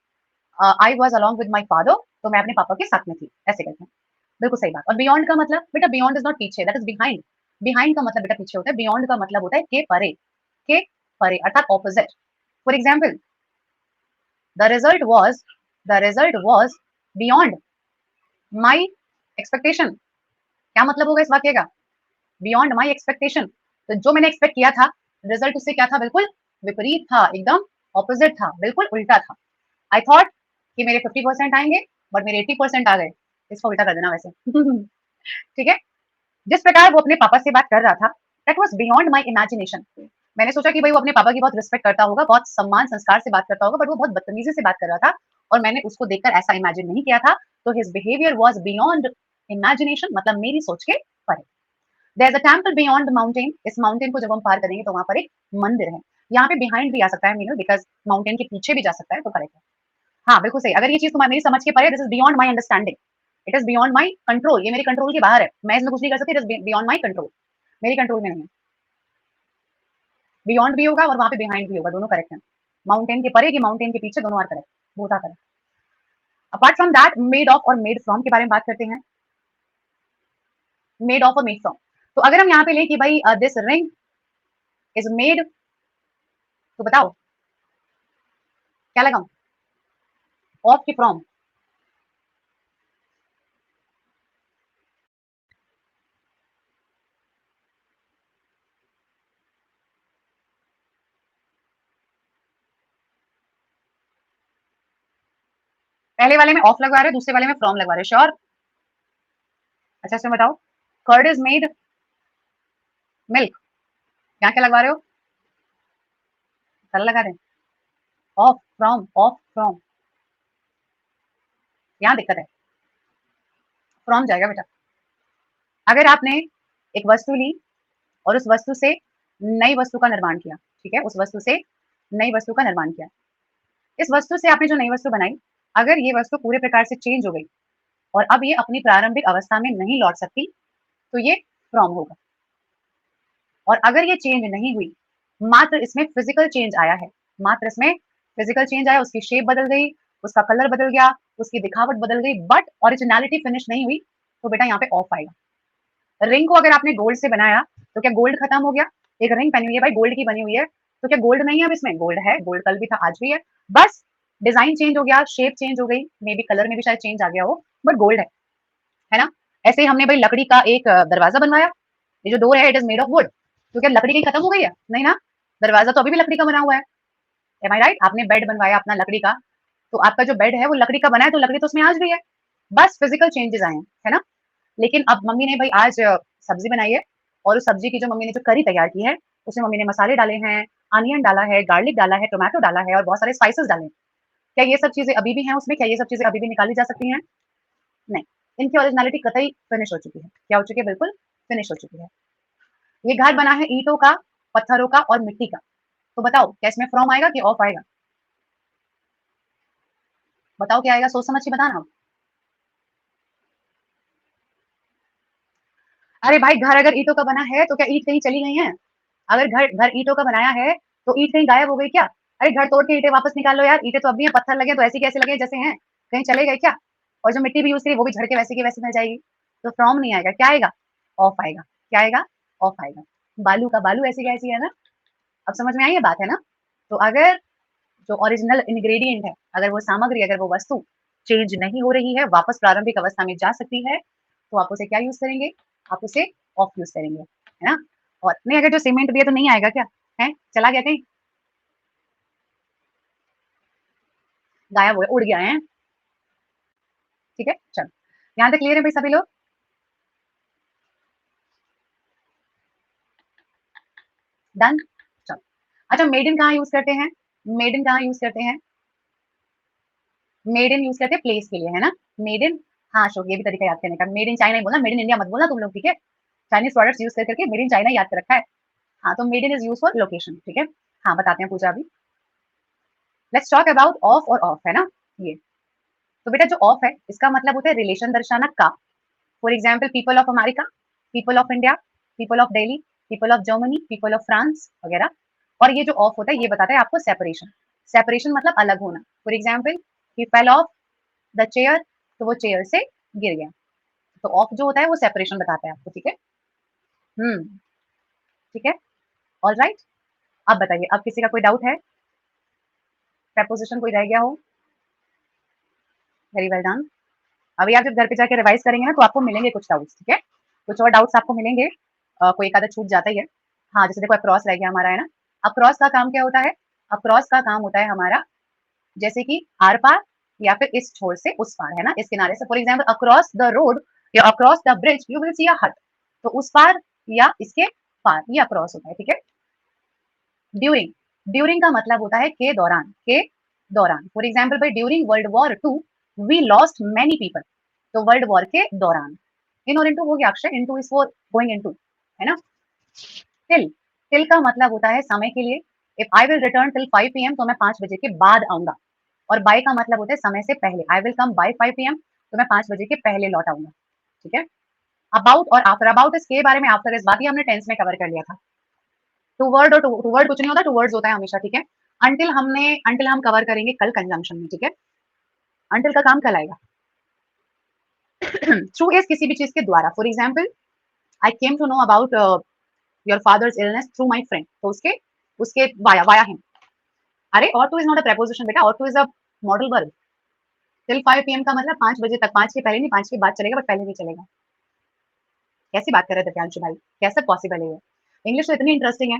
I was along with my father, तो मैं अपने पापा के साथ में थी, ऐसे करके। बिल्कुल सही बात। और बियॉन्ड का मतलब बेटा बियॉन्ड इज़ नॉट पीछे, दैट इज़ बिहाइंड। बिहाइंड का मतलब बेटा पीछे होता है, बियॉन्ड का मतलब होता है के परे अर्थात opposite. For example the result was the result was beyond my expectation. क्या मतलब होगा इस वाक्य का? Beyond my expectation. तो जो मैंने एक्सपेक्ट किया था, रिज़ल्ट उससे क्या था? बिल्कुल विपरीत था, एकदम ऑपोज़िट था, बिल्कुल उल्टा था। आई थॉट कि मेरे 50% आएँगे, बट मेरे 80% आ गए। इसको उल्टा कर देना वैसे। ठीक है? जिस प्रकार वो अपने पापा से बात कर रहा था, that was beyond my imagination. मैंने सोचा कि भई वो अपने पापा की बहुत रिस्पेक्ट करता होगा, बहुत सम्मान संस्कार से बात करता होगा, बट वो बहुत बदतमीज़ी से बात कर रहा था और मैंने उसको देखकर ऐसा इमेजिन नहीं किया था। तो his behaviour was beyond imagination, मतलब मेरी सोच के परे। There is a temple beyond the mountain, इस माउंटेन को जब हम पार करेंगे तो वहाँ पर एक मंदिर है। यहाँ पे बिहाइंड भी आ सकता है मीनर, बिकॉज़ माउंटेन के पीछे भी जा सकता है, तो करेक्ट है। हाँ, बिल्कुल सही। अगर ये चीज़ तुम्हारी मेरी समझ के परे है, this is beyond my understanding. It is beyond my control, ये मेरे कंट्रोल के बाहर है। मैं इसमें कुछ नहीं कर सकती, it is beyond my control. मेरी कंट्रोल में नहीं है। बियॉन्ड भी होगा और वहाँ पे बिहाइंड भी होगा, दोनों करेक्ट हैं। माउंटेन के परे की माउंटेन के पीछे दोनों are correct, both are correct. Apart from that made of और मेड फ्रॉम के बारे में बात करते हैं। मेड ऑफ और मेड फ्रॉम। तो अगर हम यहाँ पे लें कि भाई दिस रिंग इज़ मेड, तो बताओ क्या लगाऊँ? ऑफ की फ्रॉम? पहले वाले में ऑफ लगवा रहे हो, दूसरे वाले में फ्रॉम लगवा रहे हो, श्योर? अच्छा इसमें बताओ, कर्ड इज़ मेड मिल्क, यहाँ क्या लगवा रहे हो? कल लगा रहे हैं। ऑफ फ्रॉम, यहाँ दिक्कत है। फ्रॉम जाएगा बेटा। अगर आपने एक वस्तु ली और उस वस्तु से नई वस्तु का निर्माण किया, ठीक है? उस वस्तु से नई वस्तु का निर्माण किया। इस वस्तु से आपने जो नई वस्तु बनाई, अगर ये वस्तु पूरे प्रकार से चेंज हो गई और अब ये अपनी प्रारंभिक अवस्था में नहीं लौट सकती, तो ये फ्रॉम होगा। और अगर ये चेंज नहीं हुई, मात्र इसमें फिजिकल चेंज आया है, मात्र इसमें फिजिकल चेंज आया, उसकी शेप बदल गई, उसका कलर बदल गया, उसकी दिखावट बदल गई, बट ओरिजिनैलिटी फिनिश नहीं हुई, तो बेटा यहाँ पे ऑफ आएगा। रिंग को अगर आपने गोल्ड से बनाया, तो क्या गोल्ड खत्म हो गया? एक रिंग पहनी हुई है भाई, गोल्ड की बनी हुई है, तो क्या गोल्ड नहीं है अब इसमें? गोल्ड है, गोल्ड कल भी था, आज भी है। बस डिजाइन चेंज हो गया, शेप चेंज हो गई, मे बी कलर में भी शायद चेंज आ गया हो, बट गोल्ड है ना? ऐसे ही हमने भाई लकड़ी का एक दरवाजा बनवाया, ये जो डोर है it is made of would, तो क्या लकड़ी कहीं खत्म हो गई है? नहीं ना, दरवाजा तो अभी भी लकड़ी का बना हुआ है। एम आई राइट? आपने बेड बनवाया अपना लकड़ी का, तो आपका जो बेड है वो लकड़ी का बना है, तो लकड़ी तो उसमें आज भी है, बस फिजिकल चेंजेस आए हैं, है ना? लेकिन अब मम्मी ने भाई आज सब्जी बनाई है, और उस सब्जी की जो मम्मी ने जो करी तैयार की है, उसमें मम्मी ने मसाले डाले हैं, अनियन डाला है, गार्लिक डाला है, टोमेटो डाला है और बहुत सारे स्पाइसेस डाले हैं। क्या ये सब चीजें अभी भी हैं उसमें? क्या ये सब चीजें अभी भी निकाली जा सकती हैं? नहीं, इनकी ओरिजिनलिटी कतई फिनिश हो चुकी है। क्या हो चुकी है? बिल्कुल फिनिश हो चुकी है। ये घर बना है ईंटों का, पत्थरों का और मिट्टी का। तो बताओ क्या इसमें फ्रॉम आएगा कि ऑफ आएगा? बताओ क्या आएगा, सोच समझ के बताना। अरे भाई, घर अगर ईंटों का बना है तो क्या ईंट कहीं चली गई है? अगर घर घर ईंटों का बनाया है तो ईंट कहीं गायब हो गई क्या? अरे घर तोड़ के ईंटें वापस निकाल लो यार, ईंटें तो अब भी हैं, पत्थर लगे तो ऐसे कैसे लगे जैसे हैं, कहीं चले गए क्या? और जो मिट्टी भी यूज करी वो भी झड़ के वैसे की वैसे मिल जाएगी। तो फ्रॉम नहीं आएगा, क्या आएगा? ऑफ आएगा। क्या आएगा? ऑफ आएगा। बालू का बालू ऐसी कैसी है ना। अब समझ में आई ये बात, है ना? तो अगर जो ओरिजिनल इंग्रेडिएंट है, अगर वो सामग्री, अगर वो वस्तु चेंज नहीं हो रही है, वापस प्रारंभिक अवस्था में जा सकती है, तो आप उसे क्या यूज करेंगे? आप उसे ऑफ यूज करेंगे, है ना? और नहीं, अगर जो सीमेंट भी है तो नहीं आएगा क्या? है, चला गया कहीं? गायब हो गया, उड़ गया है? ठीक है, चलो, यहाँ तक क्लियर है भाई सभी लोग? डन। चलो, अच्छा, मेड इन कहाँ यूज करते हैं? मेड इन कहाँ यूज करते हैं? मेड इन यूज करते हैं प्लेस के लिए, है ना? मेड इन, हाँ अशोक, ये भी तरीका याद करने का, मेड इन चाइना ही बोलना, मेड इन इंडिया मत बोलना तुम लोग, ठीक है? चाइनीज प्रोडक्ट्स यूज करके मेड इन चाइना याद कर रखा है। हाँ, तो made in is use for location, ठीक है? हाँ, बताते हैं पूजा अभी। लेट्स टॉक अबाउट ऑफ और ऑफ, है ना? ये, तो बेटा जो ऑफ है इसका मतलब होता है रिलेशन दर्शाना का। For example people of America, people of India, people of Delhi, people of Germany, people of France वगैरह। और ये जो ऑफ होता है ये बताता है आपको सेपरेशन। सेपरेशन मतलब अलग होना। For example he fell off the chair, तो वो चेयर से गिर गया। तो ऑफ जो होता है वो सेपरेशन बताता है आपको, ठीक है? हम्म, ठीक है, ऑल राइट। अब बताइए, अब किसी का कोई डाउट है? प्रेपोजिशन कोई रह गया हो? Very well done. अभी आप जब घर पे जाके रिवाइज करेंगे ना तो आपको मिलेंगे कुछ डाउट्स, ठीक है? कुछ और डाउट्स आपको मिलेंगे, कोई एक आधा छूट जाता ही है। हाँ, जैसे देखो अक्रॉस रह गया हमारा, है ना? अक्रॉस का काम क्या होता है? अक्रॉस का काम होता है हमारा, जैसे कि आर पार या फिर इस छोर से उस पार, है ना? इस किनारे से, for example across the road या across the bridge you will see a hut, तो उस पार या इसके पार, ये अक्रॉस होता है, ठीक है? ड्यूरिंग, ड्यूरिंग का मतलब होता है के दौरान, के दौरान। फॉर एग्जाम्पल भाई during world war two we lost many people, तो वर्ल्ड वॉर के दौरान। इन और इनटू हो गया Akshay, into is for going into, है ना? टिल, टिल का मतलब होता है समय के लिए। If I will return till 5 PM, तो मैं 5 बजे के बाद आऊंगा। और बाय का मतलब होता है समय से पहले, I will come by 5 PM, तो मैं 5 बजे के पहले लौट आऊंगा, ठीक है? अबाउट और आफ्टर, अबाउट इसके बारे में, आफ्टर इस बात ही हमने टेंस में कवर कर लिया था। टू वर्ड और टू वर्ड कुछ नहीं होता, टू वर्ड्स होता है हमेशा, ठीक है? अंटिल हम कवर करेंगे कल कंजंक्शन में, ठीक है? अंटिल का काम कल आएगा। थ्रू इज किसी भी चीज के द्वारा। For example I came to know about your father's illness through my friend, तो उसके उसके वाया वाया हिम। अरे और to is not a preposition बेटा, और to is a modal verb. Till 5 PM का मतलब 5 बजे तक, 5 के पहले नहीं, 5 के बाद चलेगा, बट पहले नहीं चलेगा। कैसी बात कर रहे थे दिव्यांशु भाई, कैसे पॉसिबल है ये? इंग्लिश तो इतनी इंटरेस्टिंग है।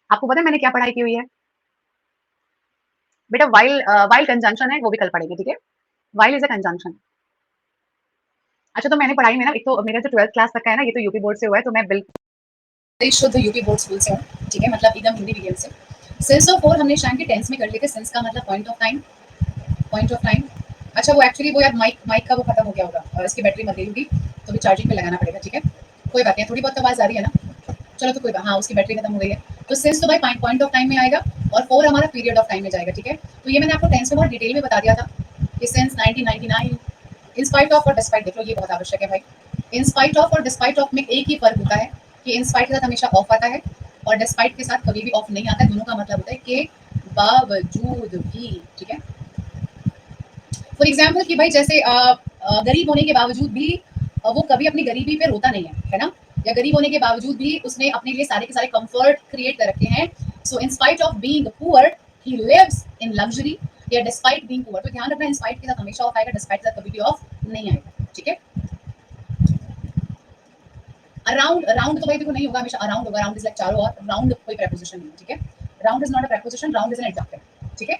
आपको पता है मैंने क्या पढ़ाई की हुई है? बेटा वाइल, वाइल कंजंक्शन है, वो भी कल पढ़ेंगे, ठीक है? While is a conjunction. अच्छा, तो मैंने पढ़ाई में ना, एक तो मेरा जो 12th क्लास तक का है ना, ये तो यूपी बोर्ड से हुआ है, तो मैं बिल्कुल शुद्ध यूपी बोर्ड स्कूल से हूँ, ठीक है? मतलब एकदम हिंदी मीडियम से। सिंस और फोर हमने शायद के टेंस में कर लिए थे। सिंस का मतलब point of time, point of time. अच्छा, वो एक्चुअली वो यार माइक माइक का वो खत्म हो गया होगा और इसकी बैटरी मर गई होगी, तो भी चार्जिंग पे लगाना पड़ेगा, ठीक है? कोई बात नहीं, थोड़ी बहुत आवाज आ रही है ना, चलो तो कोई बात, हाँ उसकी बैटरी खत्म हो गई है। तो सिंस तो भाई पॉइंट ऑफ टाइम में आएगा और फोर हमारा पीरियड ऑफ टाइम में जाएगा, ठीक है? तो ये मैंने आपको टेंस में बहुत डिटेल में बता दिया था कि सिंस 1999, इन स्पाइट ऑफ और डिस्पाइट, देख लो ये बहुत आवश्यक है भाई। इन स्पाइट ऑफ और डिस्पाइट ऑफ में एक ही फर्क होता है कि इन स्पाइट के साथ हमेशा ऑफ आता है और डिस्पाइट के साथ कभी भी ऑफ नहीं आता है। दोनों का मतलब होता है कि बावजूद भी, ठीक है? फॉर एग्जाम्पल कि भाई जैसे गरीब होने के बावजूद भी वो कभी अपनी गरीबी पे रोता नहीं है ना? या गरीब होने के बावजूद भी उसने अपने लिए सारे के सारे कंफर्ट क्रिएट कर रखे हैं। So in spite of being poor he lives in luxury, या डिस्पाइट बीइंग पुअर, तो ध्यान रखना इंस्पाइट के साथ हमेशा ऑफ आएगा, डिस्पाइट के साथ कभी भी ऑफ नहीं आएगा, ठीक है। अराउंड, अराउंड तो भाई देखो नहीं होगा, हमेशा अराउंड होगा, अराउंड इज लाइक चारों ओर, राउंड कोई प्रेपोजिशन नहीं है, ठीक है। Round is not a preposition, round is an adjective, ठीक है।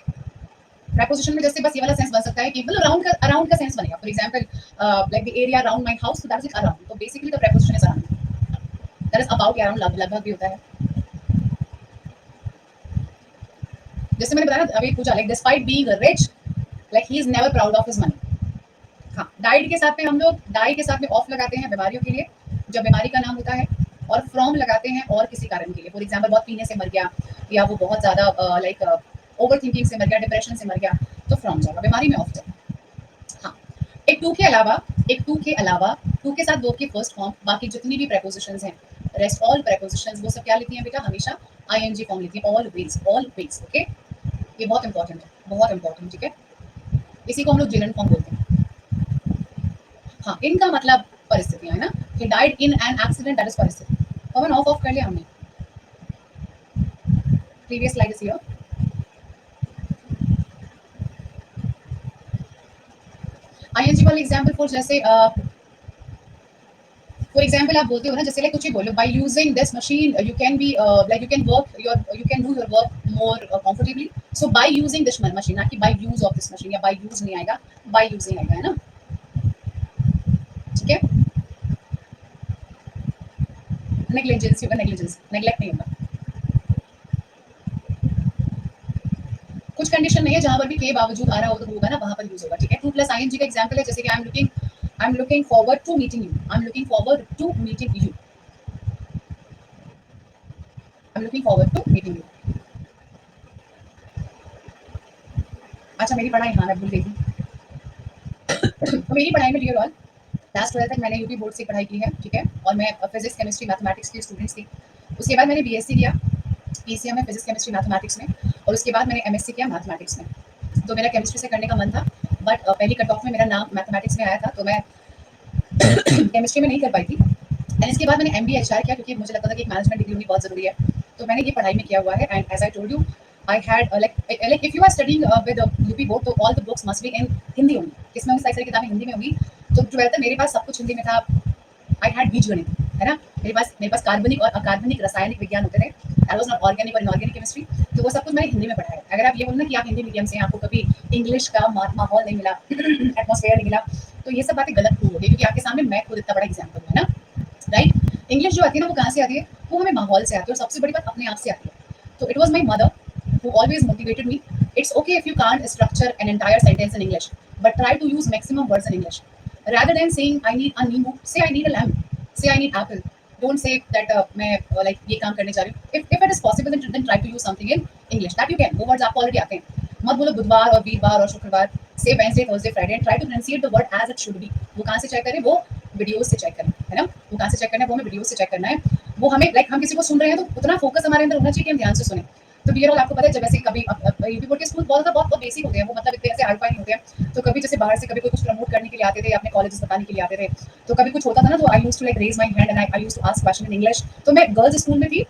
प्रेपोजिशन में जैसे बस ये वाला सेंस बन सकता है कि मतलब अराउंड का सेंस बनेगा, for example like the area around my house, तो दैट इज अराउंड, तो basically the preposition is around, that is about, around लगभग भी होता है। जैसे मैंने बताया अभी पूछा like despite being rich, like he is never proud of his money. हाँ, डाइड के साथ में हम लोग डाई के साथ में ऑफ लगाते हैं बीमारियों के लिए, जब बीमारी का नाम होता है, और फ्रॉम लगाते हैं और किसी कारण के लिए, फॉर एग्जाम्पल बहुत पीने से मर गया, या वो बहुत ज्यादा लाइक ओवर थिंकिंग से मर गया, डिप्रेशन से मर गया, तो फ्रॉम जाएगा, बीमारी में ऑफ जाएगा। हाँ, एक टू के अलावा, टू के साथ दो की फर्स्ट फॉर्म, बाकी जितनी भी प्रेपोजिशंस हैं, रेस्ट ऑल प्रेपोजिशंस, वो सब क्या लेती हैं बेटा, हमेशा आईएनजी फॉर्म लेती है, ऑलवेज, ऑलवेज, ओके। ये बहुत इंपॉर्टेंट है, बहुत इंपॉर्टेंट, ठीक है। इसी को हम लोग जिरन फॉर्म बोलते हैं। हाँ, इनका मतलब परिस्थितियां है ना, he died in an accident, that is परिस्थिति। पवन ऑफ कर लिया हमने, previous slide is here. ING वाली एग्जांपल फॉर जैसे फॉर एग्जांपल आप बोलते हो ना, जैसे लाइक कुछ ही बोलो, by using this machine you can be like you can work your, you can do your work more comfortably, so by using this machine, ना कि by use of this machine, या बाय यूज नहीं आएगा, by using आएगा, है ना, ठीक है। नेग्लिजेंस होगा, नेग्लिजेंस, नेग्लेक्ट नहीं होगा। कुछ कंडीशन नहीं है, जहां पर भी के बावजूद आ रहा हो तो होगा ना, वहां पर यूज होगा, ठीक है। टू प्लस आईएनजी का एग्जांपल है, जैसे कि I am looking forward to meeting you, I am looking forward to meeting you, I am looking forward to meeting you. अच्छा, मेरी पढ़ाई, हाँ मैं भूल गई थी। तो मेरी पढ़ाई में डियर ऑल, क्लास 12 तक मैंने यूपी बोर्ड से पढ़ाई की है, ठीक है, और मैं फिजिक्स केमिस्ट्री मैथमेटिक्स की स्टूडेंट्स थी। उसके बाद मैंने बीएससी किया पीसीएम में, फिजिक्स केमिस्ट्री मैथमेटिक्स में, और उसके बाद मैंने एमएससी किया मैथमेटिक्स में। तो मेरा केमिस्ट्री से करने का मन था, बट पहली कट ऑफ में मेरा नाम मैथमेटिक्स में आया था, तो मैं केमिस्ट्री में नहीं कर पाई थी। एंड इसके बाद मैंने एमबीए एचआर किया, क्योंकि मुझे लगता था कि मैनेजमेंट डिग्री होनी बहुत जरूरी है, तो मैंने ये पढ़ाई में किया हुआ है। And as I told you, I had like if you are studying with UP board, तो all the books must be in Hindi only, किसमें होंगी, सारी किताबें हिंदी में होंगी। तो 12th मेरे पास सब कुछ हिंदी में था। आई हैड बीजगणित, है ना, मेरे पास कार्बनिक और अकार्बनिक रासायनिक विज्ञान होते थे, आई वाज नॉट ऑर्गेनिक और इनऑर्गेनिक केमिस्ट्री, तो वो सब कुछ मैंने हिंदी में पढ़ा है। अगर आप ये बोलो ना कि आप हिंदी मीडियम से, आपको कभी इंग्लिश का माहौल नहीं मिला, एटमॉस्फेयर नहीं मिला, तो ये सब बातें गलत प्रूव होगी, क्योंकि आपके सामने मैं खुद इतना बड़ा एग्जाम्पल है ना, राइट। इंग्लिश जो आती है ना, वो कहाँ से आती है, वो हमें माहौल से आती है, और सबसे बड़ी बात अपने आप से आती है। तो it was my mother who always motivated me. It's okay if you can't structure an entire sentence in English, but try to use maximum words in English. Rather than saying I need a नींबू, say I need a lamb. Say I need apple. Don't say that मैं like ये काम करने जा रही हूँ. If it is possible, then try to use something in English. That you can. वो words आपको already आते हैं. मत बोलो बुधवार और वीरवार और शुक्रवार. Say Wednesday, Thursday, Friday, and try to pronunciate the word as it should be. वो कहाँ से चेक करें? वो वीडियोस से चेक करें, है ना? वो कहाँ से चेक करना है? वो हमें वीडियोस से चेक करना है. वो हमें like हम किसी को सुन रहे हैं तो उतना फोकस हमारे अंदर होना चाहिए कि हम ध्यान से सुने. तो डियर ऑल, आपको पता है जब ऐसे कभी यूपी बोर्ड के स्कूल बहुत बहुत बेसिक होते हैं, वो मतलब इतने ऐसे हाई-फाई नहीं होते हैं। तो कभी जैसे बाहर से कभी कोई कुछ प्रमोट करने के लिए आते थे, अपने कॉलेजेस बताने के लिए आते थे, तो कभी कुछ होता था ना, तो I used to like raise my hand and I used to ask question in English. तो मैं गर्ल्स स्कूल में थी,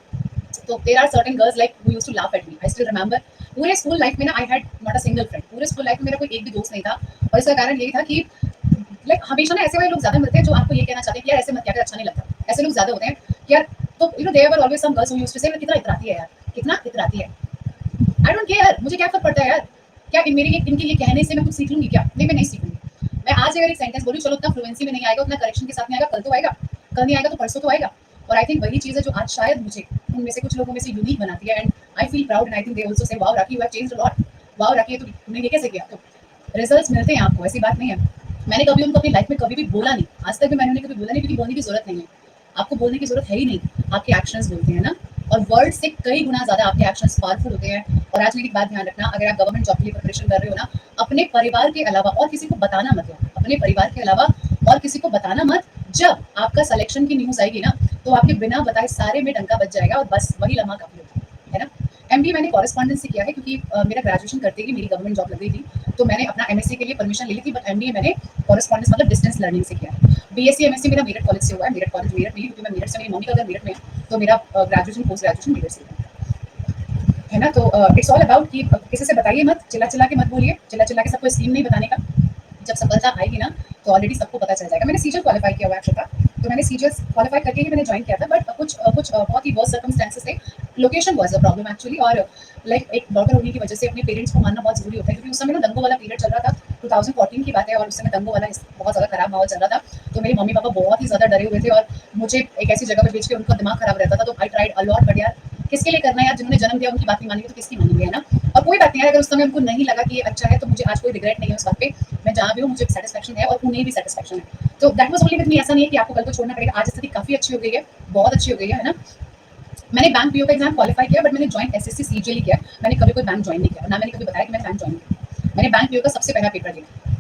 तो there are certain girls like who used to laugh at me. I still remember पूरे school life में ना, I had not a single friend. पूरे school life में मेरा कोई एक भी दोस्त नहीं था, और इसका कारण यही था कि लाइक हमेशा ना ऐसे वाले लोग ज्यादा मिलते हैं जो आपको ये कहना चाहते हैं कि यार ऐसे मत क्या कर, अच्छा नहीं लगता। ऐसे लोग ज्यादा होते हैं कि यार, तो you know there were always some girls who used to say कितना इतराती है यार, कितना इतराती है। आई डोंट केयर, मुझे क्या फर्क पड़ता है यार, क्या इनके ये कहने से मैं कुछ सीख लूंगी क्या? नहीं, मैं नहीं सीखूंगी। मैं आज अगर एक सेंटेंस बोलूँ, चलो उतना फ्लुएंसी में नहीं आएगा, उतना करेक्शन के साथ नहीं आएगा, कल तो आएगा, कल नहीं आएगा तो परसों तो आएगा। और आई थिंक वही चीज़ है जो आज शायद मुझे उनमें से कुछ लोगों में से यूनिक बनाती है। And I feel proud, and I think they also say wow Rakhi, you have changed a lot. Wow Rakhi, तुमने ये कैसे किया? तो रिजल्ट्स मिलते हैं आपको, ऐसी बात नहीं है। मैंने कभी उनको अपनी लाइफ में कभी भी बोला नहीं, आज तक भी मैंने उन्हें कभी बोला नहीं, क्योंकि बोलने की जरूरत नहीं है। आपको बोलने की जरूरत है ही नहीं, आपके एक्शंस बोलते हैं ना, और वर्ड से कई गुना ज्यादा आपके एक्शंस पावरफुल होते हैं। और आज मेरी बात ध्यान रखना, अगर आप गवर्नमेंट जॉब के लिए प्रिपरेशन कर रहे हो ना, अपने परिवार के अलावा और किसी को बताना मत यार, अपने परिवार के अलावा और किसी को बताना मत। जब आपका सिलेक्शन की न्यूज आएगी ना, तो आपके बिना बताए सारे में डंका बज जाएगा, और बस वही लम्हा काफी होता है ना। एमबीए मैंने कॉरेस्पॉन्डेंस से किया है, क्योंकि मेरा ग्रेजुएशन करते ही मेरी गवर्नमेंट जॉब लग गई थी, तो मैंने अपना एमएससी के लिए परमिशन ले ली थी, बट एमबीए मैंने कॉरेस्पॉन्डेंस मतलब डिस्टेंस लर्निंग से किया है। बीएससी एमएससी मेरा मेरठ कॉलेज से हुआ है। मेरठ कॉलेज मेरठ में, क्योंकि मैं मेरठ से, मेरी मम्मी का घर मेरठ में है, तो मेरा ग्रेजुएशन पोस्ट ग्रेजुएशन मेरठ से हुआ है। है ना। तो इट्स ऑल अबाउट कि किसी से बताइए मत, चिल्ला चिल्ला के मत बोलिए, चिल्ला चिल्ला के सबको स्कीम नहीं बताने का। जब सफलता आएगी ना तो ऑलरेडी सबको पता चल जाएगा। मैंने सीजल क्वालिफाई किया हुआ है अक्षता, तो मैंने सीजल क्वालिफाई करके ही मैंने ज्वाइन किया था, बट कुछ बहुत ही वर्स्ट सर्कमस्टेंसेस थे। Location was a problem actually, और लाइक एक डॉटर होने की वजह से अपने पेरेंट्स को मानना बहुत जरूरी होता है, क्योंकि उस समय ना दंगों वाला पीरियड चल रहा था। 2014 की बात है, और उस समय दंगों वाला बहुत ज़्यादा खराब माहौल चल रहा था। तो मेरे मम्मी पापा बहुत ही ज़्यादा डरे हुए थे, और मुझे एक ऐसी जगह पर भेज के उनका दिमाग खराब रहता था। तो आई ट्राइड अलॉट, बट यार किसके लिए करना है यार, जिन्होंने जन्म दिया उनकी बात नहीं मानेंगे तो किसकी मानेंगे, है ना। और कोई बात नहीं है, अगर उस समय उनको नहीं लगा कि ये अच्छा है, तो मुझे आज कोई रिग्रेट नहीं है उस बात पे। मैं जहाँ भी हूँ मुझे सेटिस्फेक्शन है, और उन्हें भी सेटिस्फेक्शन है। तो that was only with me. ऐसा नहीं है कि आपको कल को छोड़ना पड़ेगा। आज स्थिति काफी अच्छी हो गई है, बहुत अच्छी हो गई है ना। मैंने बैंक पीओ का एग्जाम क्वालिफाई किया, बट मैंने ज्वाइन एसएससी सीजीएल किया। मैंने कभी कोई बैंक ज्वाइन नहीं किया, ना मैंने कभी बताया कि मैंने बैंक ज्वाइन किया। मैंने बैंक पीओ का सबसे पहला पेपर दिया।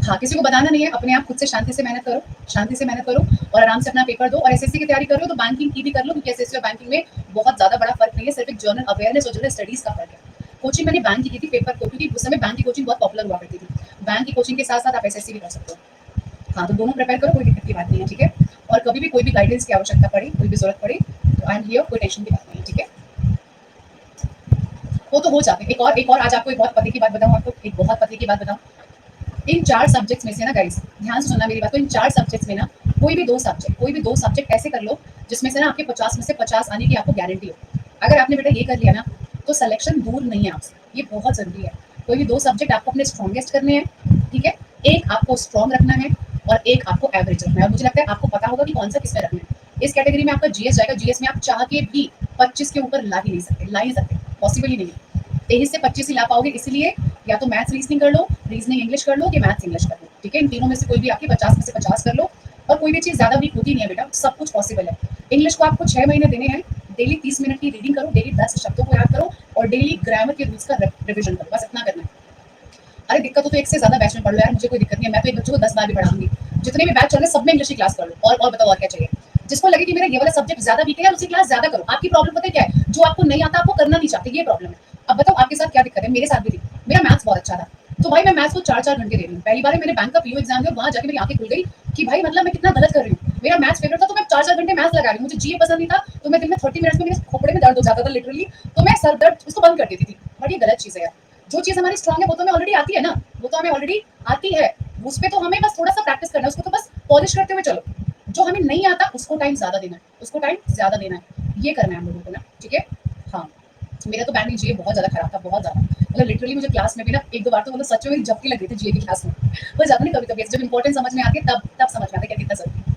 हाँ, किसी को बताना नहीं है, अपने आप खुद से शांति से मेहनत करो, शांति से मेहनत करो, और आराम से अपना पेपर दो। और एसएससी की तैयारी कर रहे हो तो बैंकिंग की भी कर लो, क्योंकि एसएससी और बैंकिंग में बहुत ज्यादा बड़ा फर्क नहीं है, सिर्फ एक जनरल अवेयरनेस और जनरल स्टडीज का फर्क है। कोचिंग मैंने बैंक की थी पेपर को, क्योंकि उस समय बैंक की कोचिंग बहुत पॉपुलर हुआ करती थी। बैंक की कोचिंग के साथ साथ आप एसएससी भी कर सकते हो। हाँ, तो दोनों प्रिपेयर करो, कोई दिक्कत की बात नहीं है, ठीक है। और कभी भी कोई भी गाइडेंस की आवश्यकता पड़ी, कोई भी जरूरत पड़ी, तो आई एम हियर, कोई टेंशन की बात नहीं है, ठीक है। वो तो हो जाते हैं। एक और आज आपको एक बहुत पते की बात बताऊँ, आपको एक बहुत पते की बात बताऊँ। इन 4 सब्जेक्ट्स में से ना गाइस, ध्यान से सुनना मेरी बात को, इन 4 सब्जेक्ट्स में ना कोई भी दो सब्जेक्ट ऐसे कर लो जिसमें से ना आपके 50 में से 50 आने की आपको गारंटी हो। अगर आपने बेटा ये कर लिया ना, तो सिलेक्शन दूर नहीं है आपसे, ये बहुत जरूरी है। कोई भी 2 सब्जेक्ट आपको अपने स्ट्रॉन्गेस्ट करने हैं, ठीक है। एक आपको स्ट्रॉन्ग रखना है, और एक आपको एवरेज रखना है, और मुझे लगता है आपको पता होगा कि कौन सा किसमें रखना है। इस कैटेगरी में आपका जीएस जाएगा, जीएस में आप चाह के भी 25 के ऊपर ला ही सकते, पॉसिबल ही नहीं है। 23 से 25 ही ला पाओगे, इसलिए या तो मैथ्स रीजनिंग कर लो, रीजनिंग इंग्लिश कर लो, कि मैथ्स इंग्लिश कर लो, ठीक है। इन तीनों में से कोई भी आपकी 50 में से 50 कर लो। और कोई भी चीज़ ज़्यादा वीक होती नहीं है बेटा, सब कुछ पॉसिबल है। इंग्लिश को आपको 6 महीने देने हैं। डेली 30 मिनट की रीडिंग करो, डेली 10 शब्दों को याद करो, और डेली ग्रामर के रूल्स का रिविजन करो, बस इतना करना है। अरे दिक्कत हो तो एक से ज्यादा बैच में पढ़ लो यार, मुझे कोई दिक्कत नहीं है, मैं तो एक बच्चे को 10 बार भी पढ़ाऊंगी। जितने भी बैच चल रहे हैं सब में इंग्लिश की क्लास कर लो, और बताओ और क्या चाहिए। जिसको लगे कि मेरा ये वाला सब्जेक्ट ज्यादा वीक है यार, उसी क्लास ज्यादा करो। आपकी प्रॉब्लम पता है क्या है, जो आपको नहीं आता आपको करना नहीं चाहते, ये प्रॉब्लम है। अब बताओ आपके साथ क्या दिक्कत है, मेरे साथ भी थी। मेरा मैथ्स बहुत अच्छा था, तो भाई मैं मैथ्स को 4-4 घंटे दे रही हूँ। पहली बार मैंने बैंक का पीओ एग्जाम दिया, वहां जाके मेरी आंखें खुल गई कि भाई मतलब मैं कितना गलत कर रही हूँ। मेरा मैथ्स फेवरेट था, तो मैं 4-4 घंटे मैथ्स लगा रही हूँ। मुझे जीए पसंद नहीं था, तो मैं दिन में 30 मिनट्स में मेरे खोपड़े में दर्द हो जाता था लिटरली, तो मैं सर दर्द उसको बंद कर देती थी। बट ये गलत चीज है यार, जो चीज हमारी स्ट्रांग है वो तो हमें ऑलरेडी आती है ना, वो तो हमें ऑलरेडी आती है। उस पर तो हमें बस थोड़ा सा प्रैक्टिस करना है, उसको तो बस पॉलिश करते हुए चलो। जो हमें नहीं आता उसको टाइम ज्यादा देना है, उसको टाइम ज्यादा देना है, ये करना है हम लोगों को ना, ठीक है। हाँ, मेरा तो बैंकिंग जीए बहुत ज्यादा खराब था, बहुत ज्यादा। मतलब लिटरली मुझे क्लास में भी ना एक दो बार तो मतलब सच में झपकी लग गई थी जीए की क्लास में। वो ज्यादा नहीं, कभी कभी जब इंपॉर्टेंट समझ में आती है तब समझ में आता है कि कितना जरूरी है।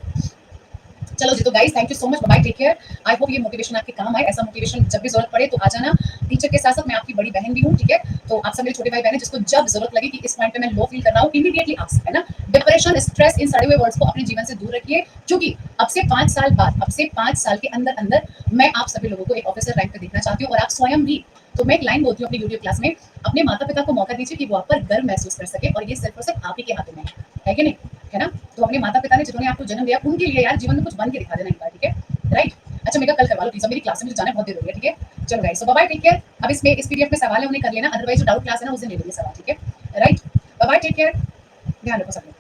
चलो जी, तो guys thank you so much, bye, take care. I hope ये मोटिवेशन आपके काम आए। ऐसा मोटिवेशन जब भी जरूरत पड़े तो आ जाना। टीचर के साथ साथ मैं आपकी बड़ी बहन भी हूँ, ठीक है। तो आप सब मेरे छोटे भाई बहन हैं, जिसको जब जरूरत लगे कि इस पॉइंट पे मैं लो फील कर रहा हूँ, इमीडिएटली आस्क, है ना। डिप्रेशन, स्ट्रेस, इन सड़े हुए वर्ड्स को अपने जीवन से दूर रखिए, क्योंकि अब से 5 साल बाद, अब से 5 साल के अंदर अंदर मैं आप सभी लोगों को एक ऑफिसर रैंक पे देखना चाहती हूँ, और आप स्वयं भी। तो मैं एक लाइन बोलती हूँ अपनी वीडियो क्लास में, अपने माता पिता को मौका दीजिए कि वो आप पर गर्व महसूस कर सके, और ये सिर्फ और सिर्फ आप ही के हाथों में है कि नहीं, है ना। तो अपने माता पिता ने जिन्होंने आपको जन्म दिया, उनके लिए यार जीवन में कुछ बन के दिखा देना एक बार, ठीक है, राइट। अच्छा, मेरा कल करवा लो प्लीज, मेरी क्लास में मुझे जाना बहुत देर हो गया, ठीक है। चलो गाइस, सो बाय बाय, टेक केयर। अब इसमें इस पीडीएफ में सवाल है, उन्हें कर लेना, अदरवाइज जो डाउट क्लास है ना उस दिन ले लेंगे सवाल, ठीक है, right. Bye bye, take care, ध्यान रखो सब लोग।